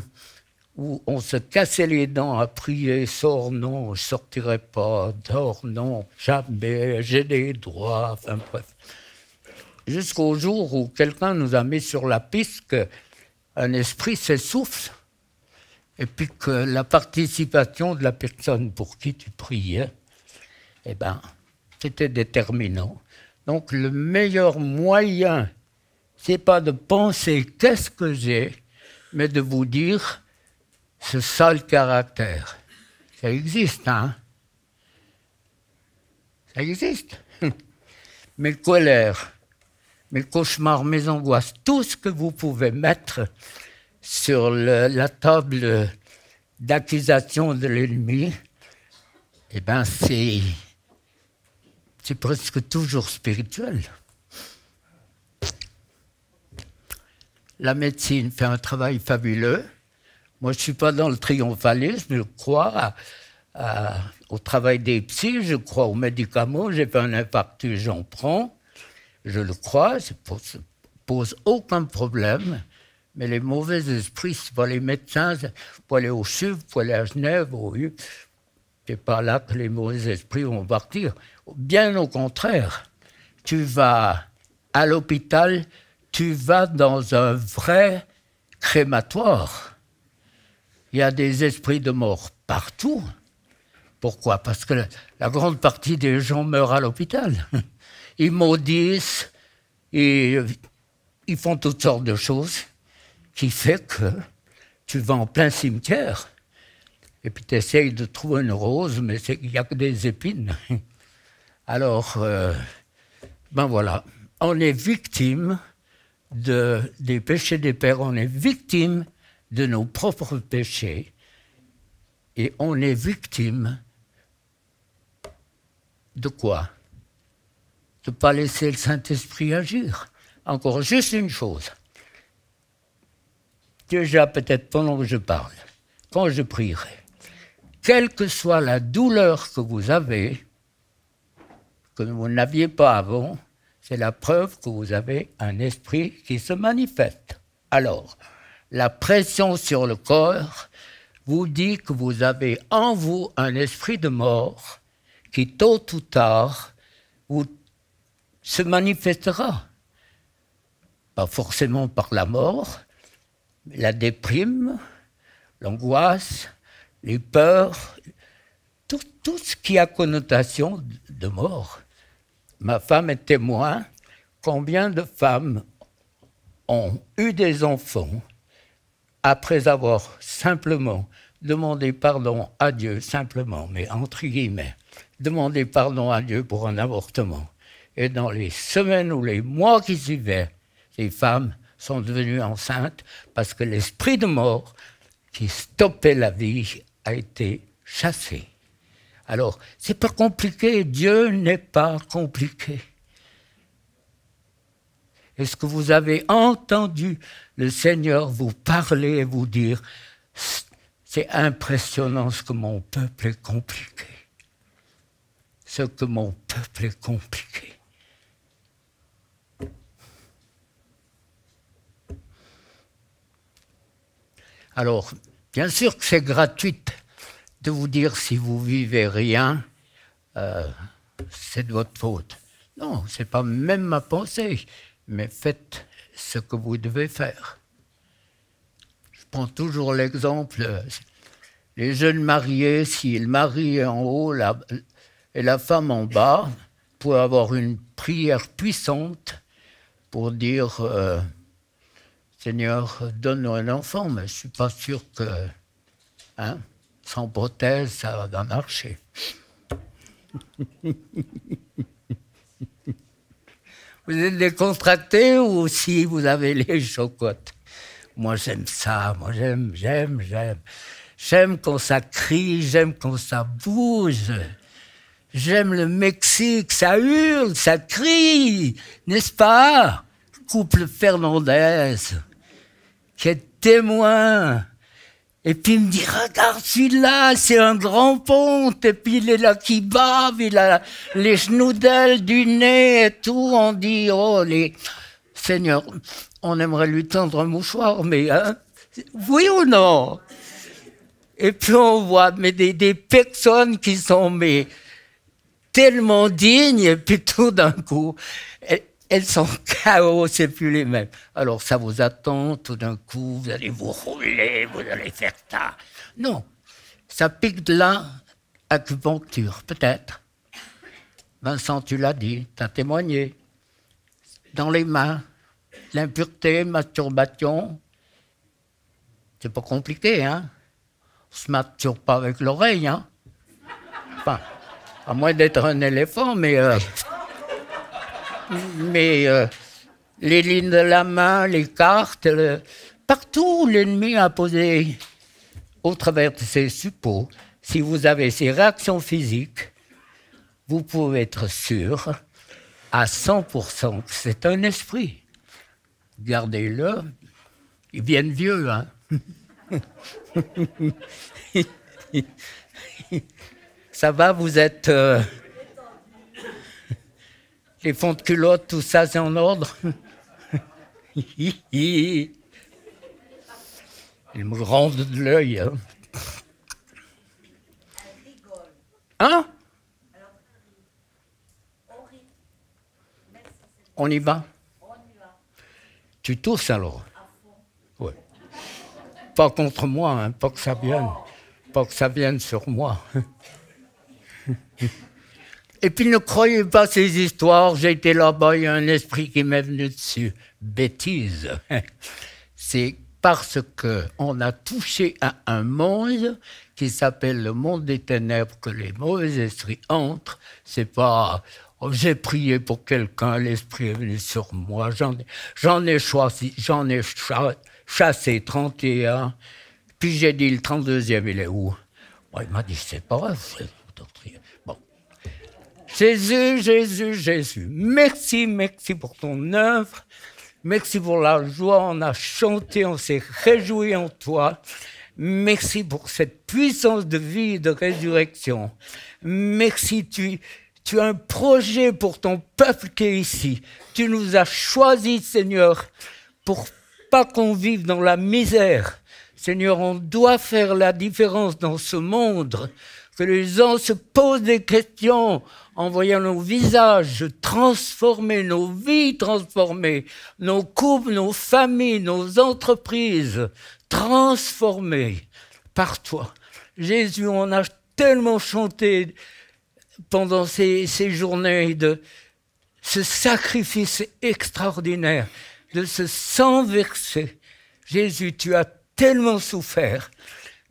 on se cassait les dents à prier, sors non, je ne sortirai pas, dors non, jamais, j'ai des droits, enfin bref. Jusqu'au jour où quelqu'un nous a mis sur la piste qu'un esprit s'essouffle et puis que la participation de la personne pour qui tu priais, eh ben, c'était déterminant. Donc le meilleur moyen, c'est pas de penser qu'est-ce que j'ai, mais de vous dire ce sale caractère. Ça existe, hein? Ça existe. Mes colères, mes cauchemars, mes angoisses, tout ce que vous pouvez mettre sur la table d'accusation de l'ennemi, eh bien, c'est presque toujours spirituel. La médecine fait un travail fabuleux. Moi, je ne suis pas dans le triomphalisme, je crois au travail des psys, je crois aux médicaments. J'ai fait un infarctus, j'en prends. Je le crois, ça ne pose aucun problème. Mais les mauvais esprits, c'est pas les médecins, pour aller au CHUV, pour aller à Genève, c'est pas là que les mauvais esprits vont partir. Bien au contraire, tu vas à l'hôpital, tu vas dans un vrai crématoire. Il y a des esprits de mort partout. Pourquoi? Parce que la grande partie des gens meurent à l'hôpital. Ils maudissent, ils font toutes sortes de choses qui fait que tu vas en plein cimetière et puis tu essayes de trouver une rose, mais il n'y a que des épines. Alors, ben voilà, on est victime des péchés des pères, on est victime de nos propres péchés et on est victime de quoi? De ne pas laisser le Saint-Esprit agir. Encore juste une chose. Déjà, peut-être pendant que je parle, quand je prierai, quelle que soit la douleur que vous avez, que vous n'aviez pas avant, c'est la preuve que vous avez un esprit qui se manifeste. Alors, la pression sur le corps vous dit que vous avez en vous un esprit de mort qui, tôt ou tard, se manifestera. Pas forcément par la mort, mais la déprime, l'angoisse, les peurs, tout ce qui a connotation de mort. Ma femme est témoin. Combien de femmes ont eu des enfants après avoir simplement demandé pardon à Dieu, simplement, mais entre guillemets, demandé pardon à Dieu pour un avortement. Et dans les semaines ou les mois qui suivaient, ces femmes sont devenues enceintes parce que l'esprit de mort qui stoppait la vie a été chassé. Alors, c'est pas compliqué, Dieu n'est pas compliqué. Est-ce que vous avez entendu le Seigneur vous parler et vous dire « C'est impressionnant ce que mon peuple est compliqué. Ce que mon peuple est compliqué. » Alors, bien sûr que c'est gratuit de vous dire si vous vivez rien, c'est de votre faute. Non, ce n'est pas même ma pensée, mais faites ce que vous devez faire. Je prends toujours l'exemple, les jeunes mariés, s'ils marient en haut et la femme en bas, pour avoir une prière puissante pour dire Seigneur, donne-nous un enfant, mais je ne suis pas sûr que, sans prothèse, ça va marcher. Vous êtes décontracté ou si vous avez les chocottes? Moi, j'aime ça, moi, j'aime. J'aime quand ça crie, j'aime quand ça bouge. J'aime le Mexique, ça hurle, ça crie, n'est-ce pas? Couple Fernandez, qui est témoin. Et puis il me dit, regarde celui-là, c'est un grand ponte. Et puis il est là qui bave, il a les genoudelles du nez et tout. On dit, oh, Seigneur, on aimerait lui tendre un mouchoir, mais oui ou non? Et puis on voit des personnes qui sont tellement dignes, et puis tout d'un coup, elles sont chaos, c'est plus les mêmes. Alors ça vous attend, tout d'un coup, vous allez vous rouler, vous allez faire ça. Non, ça pique de là, acupuncture, peut-être. Vincent, tu l'as dit, tu as témoigné. Dans les mains, l'impureté, masturbation, c'est pas compliqué, hein. On se masturbe pas avec l'oreille, hein. Enfin, à moins d'être un éléphant, mais les lignes de la main, les cartes, partout l'ennemi a posé au travers de ses suppôts. Si vous avez ces réactions physiques, vous pouvez être sûr à 100% que c'est un esprit. Gardez-le, ils viennent vieux, hein. Ça va, vous êtes... les fonds de culotte, tout ça, c'est en ordre. Ils me rendent de l'œil. Hein? Hein? On y va? Tu tousses alors? Oui. Pas contre moi, hein, pas que ça vienne. Pas que ça vienne sur moi. Et puis ne croyez pas ces histoires, j'ai été là-bas, il y a un esprit qui m'est venu dessus. Bêtise. C'est parce qu'on a touché à un monde qui s'appelle le monde des ténèbres que les mauvais esprits entrent. C'est pas... Oh, j'ai prié pour quelqu'un, l'esprit est venu sur moi, j'en ai chassé 31, puis j'ai dit le 32e, il est où? Bon, il m'a dit, c'est pas vrai, bon. Jésus, Jésus, Jésus, merci, merci pour ton œuvre, merci pour la joie, on a chanté, on s'est réjoui en toi, merci pour cette puissance de vie et de résurrection, merci, tu as un projet pour ton peuple qui est ici. Tu nous as choisis, Seigneur, pour pas qu'on vive dans la misère. Seigneur, on doit faire la différence dans ce monde. Que les gens se posent des questions en voyant nos visages transformés, nos vies transformées, nos couples, nos familles, nos entreprises transformées par toi. Jésus, on a tellement chanté pendant ces journées de ce sacrifice extraordinaire, de ce sang versé. Jésus, tu as tellement souffert,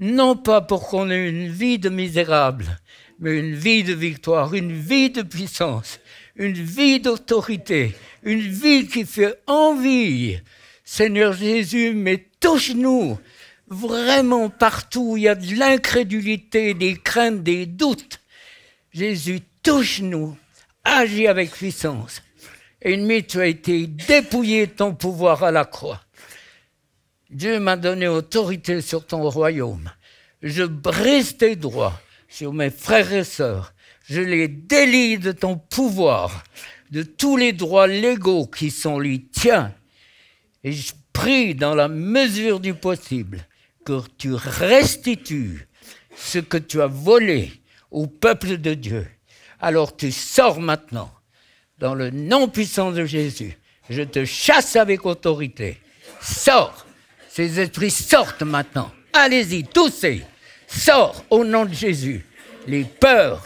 non pas pour qu'on ait une vie de misérable, mais une vie de victoire, une vie de puissance, une vie d'autorité, une vie qui fait envie. Seigneur Jésus, mais touche-nous vraiment partout où il y a de l'incrédulité, des craintes, des doutes. Jésus, touche-nous, agis avec puissance. Ennemi, tu as été dépouillé de ton pouvoir à la croix. Dieu m'a donné autorité sur ton royaume. Je brise tes droits sur mes frères et sœurs. Je les délie de ton pouvoir, de tous les droits légaux qui sont les tiens. Et je prie dans la mesure du possible que tu restitues ce que tu as volé au peuple de Dieu. Alors tu sors maintenant, dans le nom puissant de Jésus. Je te chasse avec autorité. Sors. Ces esprits sortent maintenant. Allez-y, toussez. Sors au nom de Jésus. Les peurs,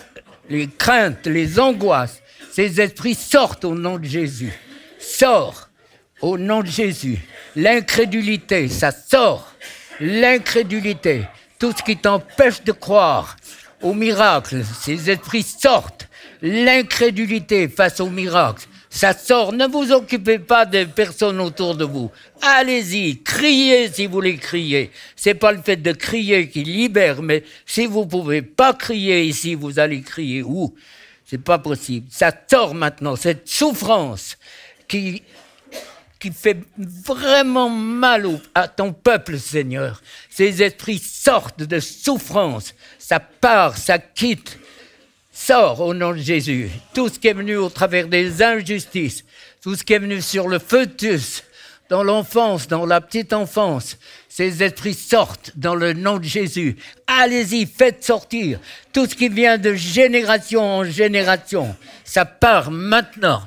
les craintes, les angoisses, ces esprits sortent au nom de Jésus. Sors au nom de Jésus. L'incrédulité, ça sort. L'incrédulité, tout ce qui t'empêche de croire au miracle, ces esprits sortent. L'incrédulité face au miracle, ça sort. Ne vous occupez pas des personnes autour de vous. Allez-y, criez si vous voulez crier. C'est pas le fait de crier qui libère, mais si vous pouvez pas crier ici, vous allez crier où? C'est pas possible. Ça sort maintenant, cette souffrance qui fait vraiment mal à ton peuple, Seigneur. Ces esprits sortent de souffrance. Ça part, ça quitte. Sors au nom de Jésus. Tout ce qui est venu au travers des injustices, tout ce qui est venu sur le fœtus, dans l'enfance, dans la petite enfance, ces esprits sortent dans le nom de Jésus. Allez-y, faites sortir. Tout ce qui vient de génération en génération, ça part maintenant.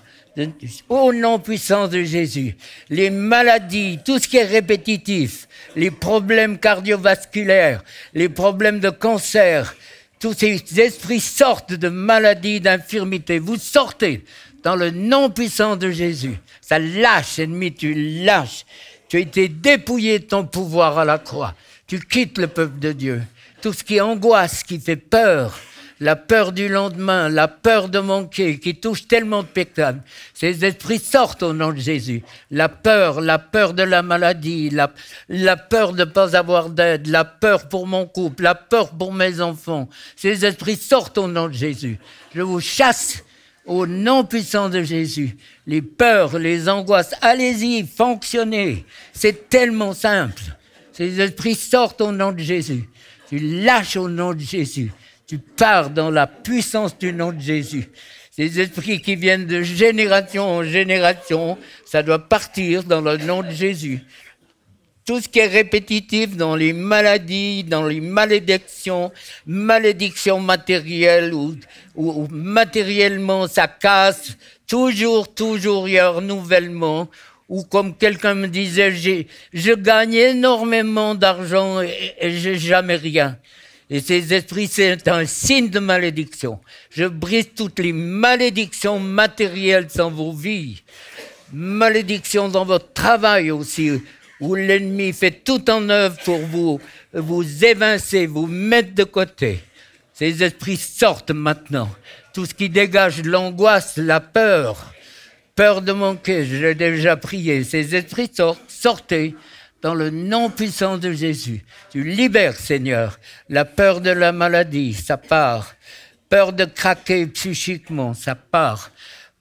Au nom puissant de Jésus, les maladies, tout ce qui est répétitif, les problèmes cardiovasculaires, les problèmes de cancer, tous ces esprits sortent de maladies, d'infirmités. Vous sortez dans le nom puissant de Jésus. Ça lâche, ennemi, tu lâches. Tu as été dépouillé de ton pouvoir à la croix. Tu quittes le peuple de Dieu. Tout ce qui angoisse, qui fait peur, la peur du lendemain, la peur de manquer, qui touche tellement de personnes. Ces esprits sortent au nom de Jésus. La peur de la maladie, la peur de ne pas avoir d'aide, la peur pour mon couple, la peur pour mes enfants. Ces esprits sortent au nom de Jésus. Je vous chasse au nom puissant de Jésus. Les peurs, les angoisses, allez-y, fonctionnez. C'est tellement simple. Ces esprits sortent au nom de Jésus. Tu lâches au nom de Jésus. Tu pars dans la puissance du nom de Jésus. Ces esprits qui viennent de génération en génération, ça doit partir dans le nom de Jésus. Tout ce qui est répétitif dans les maladies, dans les malédictions matérielles ou matériellement ça casse, toujours il y a un renouvellement. Ou comme quelqu'un me disait, je gagne énormément d'argent et j'ai jamais rien. Et ces esprits, c'est un signe de malédiction. Je brise toutes les malédictions matérielles dans vos vies. Malédictions dans votre travail aussi, où l'ennemi fait tout en œuvre pour vous évincer, vous mettre de côté. Ces esprits sortent maintenant. Tout ce qui dégage l'angoisse, la peur de manquer, je l'ai déjà prié. Ces esprits sortez dans le nom puissant de Jésus. Tu libères, Seigneur, la peur de la maladie, ça part. Peur de craquer psychiquement, ça part.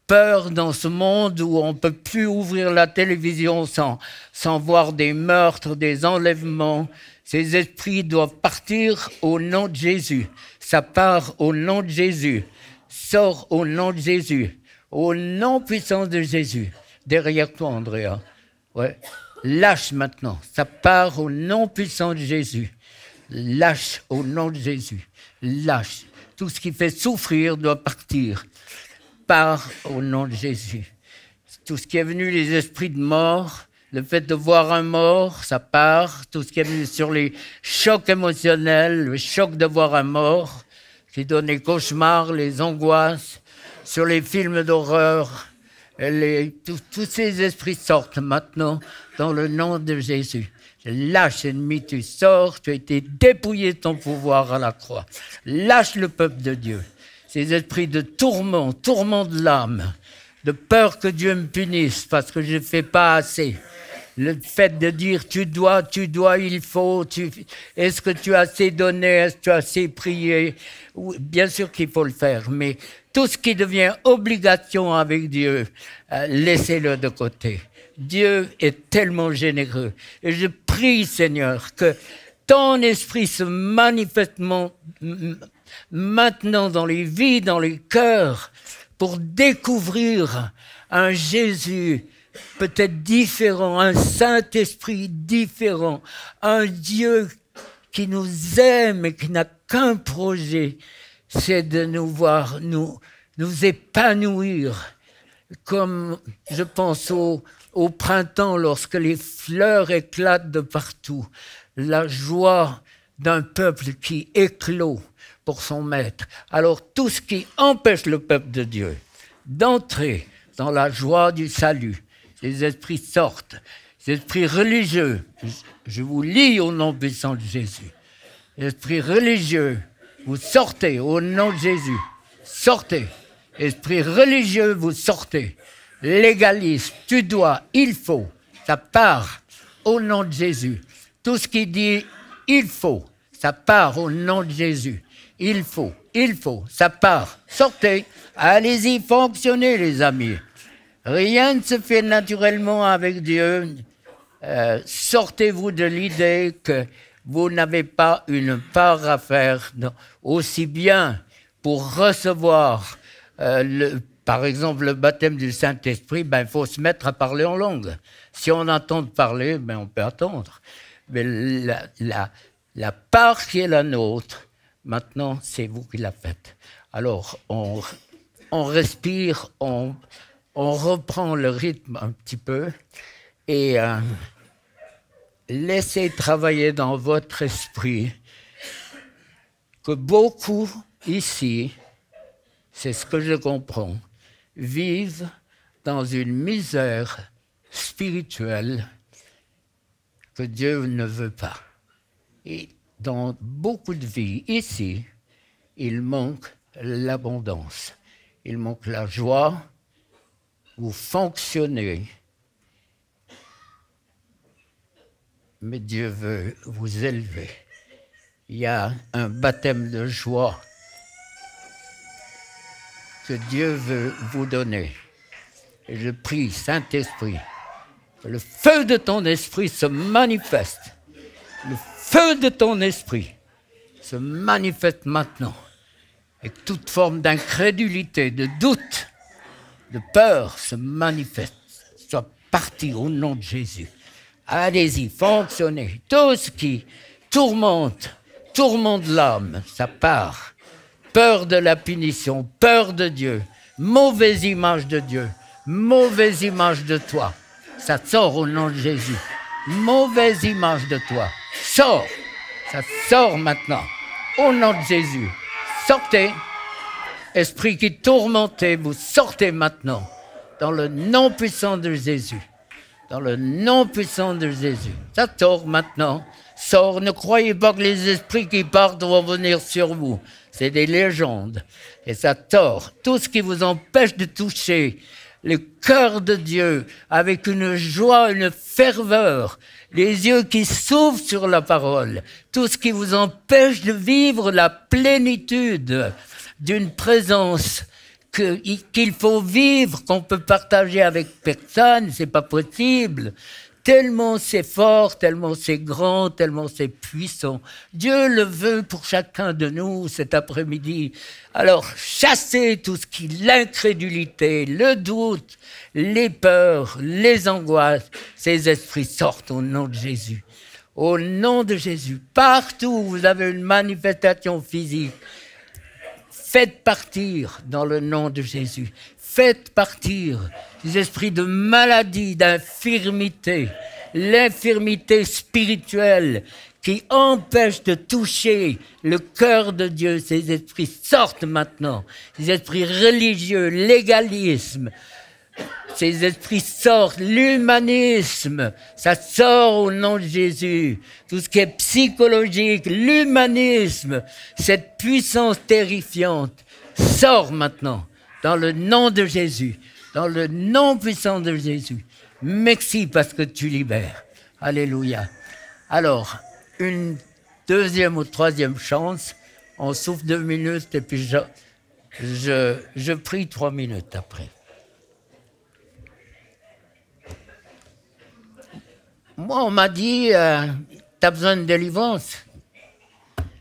Peur dans ce monde où on ne peut plus ouvrir la télévision sans voir des meurtres, des enlèvements. Ces esprits doivent partir au nom de Jésus. Ça part au nom de Jésus. Sors au nom de Jésus. Au nom puissant de Jésus. Derrière toi, Andrea. Ouais. Lâche maintenant. Ça part au nom puissant de Jésus. Lâche au nom de Jésus. Lâche. Tout ce qui fait souffrir doit partir. Part au nom de Jésus. Tout ce qui est venu, les esprits de mort, le fait de voir un mort, ça part. Tout ce qui est venu sur les chocs émotionnels, le choc de voir un mort, qui donne les cauchemars, les angoisses, sur les films d'horreur. Tous ces esprits sortent maintenant dans le nom de Jésus. Lâche, ennemi, tu sors, tu as été dépouillé de ton pouvoir à la croix. Lâche le peuple de Dieu. Ces esprits de tourment de l'âme, de peur que Dieu me punisse parce que je ne fais pas assez. Le fait de dire tu dois, il faut, est-ce que tu as assez donné, est-ce que tu as assez prié? Bien sûr qu'il faut le faire, mais tout ce qui devient obligation avec Dieu, laissez-le de côté. Dieu est tellement généreux. Et je prie, Seigneur, que ton esprit se manifeste maintenant dans les vies, dans les cœurs, pour découvrir un Jésus peut-être différent, un Saint-Esprit différent, un Dieu qui nous aime et qui n'a qu'un projet, c'est de nous voir, nous épanouir, comme je pense au printemps, lorsque les fleurs éclatent de partout, la joie d'un peuple qui éclot pour son maître. Alors tout ce qui empêche le peuple de Dieu d'entrer dans la joie du salut, les esprits sortent, les esprits religieux, je vous lis au nom puissant de Jésus, les esprits religieux, vous sortez au nom de Jésus, sortez, esprits religieux, vous sortez, légaliste, tu dois, il faut, ça part au nom de Jésus, tout ce qui dit il faut, ça part au nom de Jésus. Il faut, ça part. Sortez, allez-y, fonctionnez les amis. Rien ne se fait naturellement avec Dieu. Sortez-vous de l'idée que vous n'avez pas une part à faire, aussi bien pour recevoir, par exemple, le baptême du Saint-Esprit, il faut se mettre à parler en langue. Si on entend parler, on peut attendre. Mais la part qui est la nôtre, maintenant, c'est vous qui la faites. Alors, on respire, on reprend le rythme un petit peu et laissez travailler dans votre esprit que beaucoup ici, c'est ce que je comprends, vivent dans une misère spirituelle que Dieu ne veut pas. Et dans beaucoup de vies ici, il manque l'abondance, il manque la joie. Vous fonctionnez, mais Dieu veut vous élever. Il y a un baptême de joie que Dieu veut vous donner. Et je prie, Saint-Esprit, que le feu de ton esprit se manifeste. Le feu de ton esprit se manifeste maintenant. Et que toute forme d'incrédulité, de doute, de peur se manifeste. Soit parti au nom de Jésus. Allez-y, fonctionnez. Tout ce qui tourmente l'âme, ça part. Peur de la punition, peur de Dieu, mauvaise image de Dieu, mauvaise image de toi. Ça sort au nom de Jésus. Mauvaise image de toi. Sors. Ça sort maintenant. Au nom de Jésus. Sortez. Esprit qui tourmentait, vous sortez maintenant. Dans le nom puissant de Jésus. Dans le nom puissant de Jésus. Ça sort maintenant. Sort. Ne croyez pas que les esprits qui partent vont venir sur vous. C'est des légendes. Et ça sort. Tout ce qui vous empêche de toucher le cœur de Dieu avec une joie, une ferveur, les yeux qui s'ouvrent sur la parole, tout ce qui vous empêche de vivre la plénitude d'une présence qu'il faut vivre, qu'on peut partager avec personne, c'est pas possible. Tellement c'est fort, tellement c'est grand, tellement c'est puissant. Dieu le veut pour chacun de nous cet après-midi. Alors, chassez tout ce qui, l'incrédulité, le doute, les peurs, les angoisses. Ces esprits sortent au nom de Jésus. Au nom de Jésus. Partout où vous avez une manifestation physique, faites partir dans le nom de Jésus. Faites partir les esprits de maladie, d'infirmité, l'infirmité spirituelle qui empêche de toucher le cœur de Dieu. Ces esprits sortent maintenant. Ces esprits religieux, légalisme, ces esprits sortent. L'humanisme, ça sort au nom de Jésus. Tout ce qui est psychologique, l'humanisme, cette puissance terrifiante, sort maintenant. Dans le nom de Jésus, dans le nom puissant de Jésus. Merci parce que tu libères. Alléluia. Alors, une deuxième ou troisième chance, on souffle 2 minutes et puis je prie 3 minutes après. Moi, on m'a dit, t'as besoin de délivrance.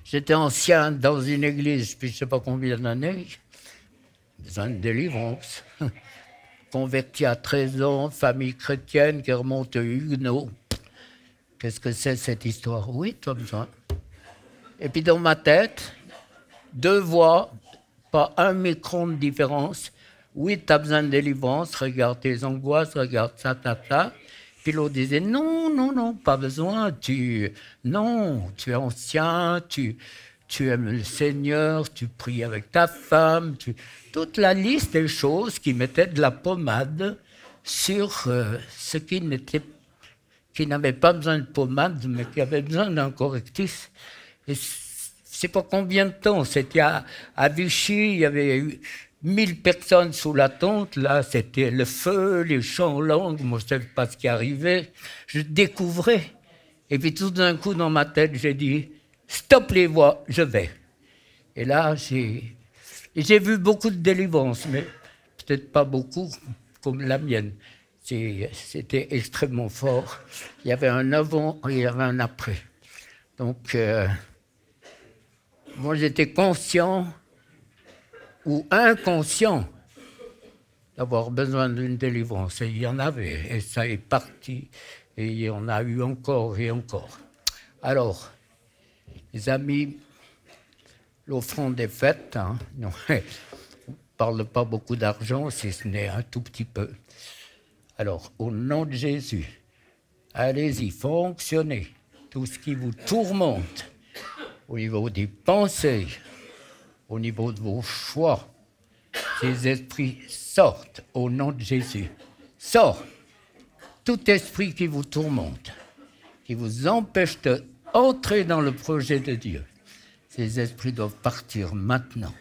J'étais ancien dans une église, puis je ne sais pas combien d'années. Besoin de délivrance. Converti à 13 ans, famille chrétienne qui remonte aux Huguenots. Qu'est-ce que c'est cette histoire? Oui, tu as besoin. Et puis dans ma tête, 2 voix, pas 1 micron de différence. Oui, tu as besoin de délivrance, regarde tes angoisses, regarde ça. Puis l'autre disait, non, pas besoin. Tu es ancien, tu aimes le Seigneur, tu pries avec ta femme, toute la liste des choses qui mettaient de la pommade sur ceux qui n'avaient pas besoin de pommade, mais qui avaient besoin d'un correctif. Et c'est pas combien de temps, c'était à Vichy, il y avait eu 1000 personnes sous la tente, là c'était le feu, les chants en langue, moi je ne savais pas ce qui arrivait, je découvrais. Et puis tout d'un coup dans ma tête, j'ai dit, stop les voix, je vais. Et là, j'ai vu beaucoup de délivrances, mais peut-être pas beaucoup comme la mienne. C'était extrêmement fort. Il y avait un avant et il y avait un après. Donc, moi, j'étais conscient ou inconscient d'avoir besoin d'une délivrance. Et il y en avait, et ça est parti. Et il y en a eu encore et encore. Alors, les amis, l'offrande est faite. Hein. Non, on ne parle pas beaucoup d'argent, si ce n'est un tout petit peu. Alors, au nom de Jésus, allez-y, fonctionnez. Tout ce qui vous tourmente, au niveau des pensées, au niveau de vos choix, ces esprits sortent au nom de Jésus. Sort tout esprit qui vous tourmente, qui vous empêche d'entrer dans le projet de Dieu. Ces esprits doivent partir maintenant.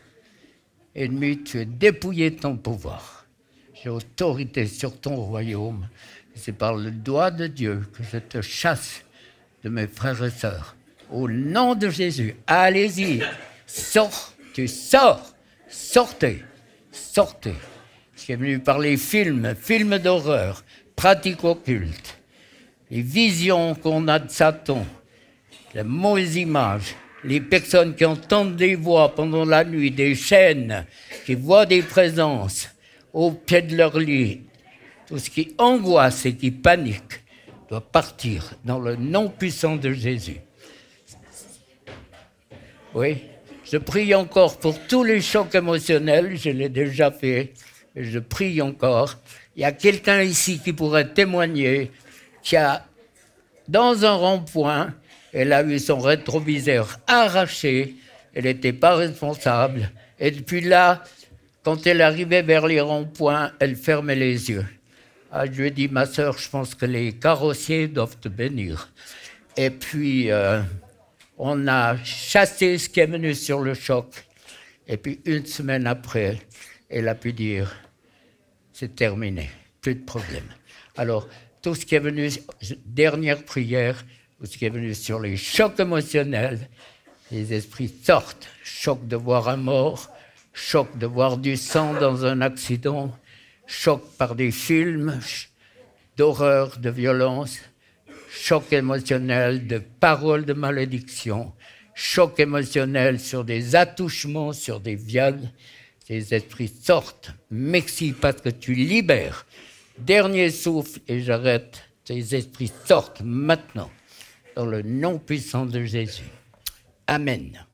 Ennemi, tu es dépouillé de ton pouvoir. J'ai autorité sur ton royaume. C'est par le doigt de Dieu que je te chasse de mes frères et sœurs. Au nom de Jésus, allez-y, sors, tu sors, sortez, sortez. Je suis venu par les films d'horreur, pratiques occultes, les visions qu'on a de Satan, les mauvaises images, les personnes qui entendent des voix pendant la nuit, des chaînes, qui voient des présences au pied de leur lit. Tout ce qui angoisse et qui panique doit partir dans le nom puissant de Jésus. Oui, je prie encore pour tous les chocs émotionnels, je l'ai déjà fait, et je prie encore. Il y a quelqu'un ici qui pourrait témoigner, qui a, dans un rond-point, elle a eu son rétroviseur arraché, elle n'était pas responsable, et depuis là, quand elle arrivait vers les ronds-points, elle fermait les yeux. Ah, je lui ai dit, ma sœur, je pense que les carrossiers doivent te bénir. Et puis, on a chassé ce qui est venu sur le choc. Et puis, une semaine après, elle a pu dire, c'est terminé, plus de problème. Alors, tout ce qui est venu, dernière prière, tout ce qui est venu sur les chocs émotionnels, les esprits sortent. Choc de voir un mort, choc de voir du sang dans un accident, choc par des films d'horreur, de violence, choc émotionnel de paroles de malédiction, choc émotionnel sur des attouchements, sur des viols. Ces esprits sortent. Merci parce que tu libères. Dernier souffle et j'arrête. Ces esprits sortent maintenant dans le nom puissant de Jésus. Amen.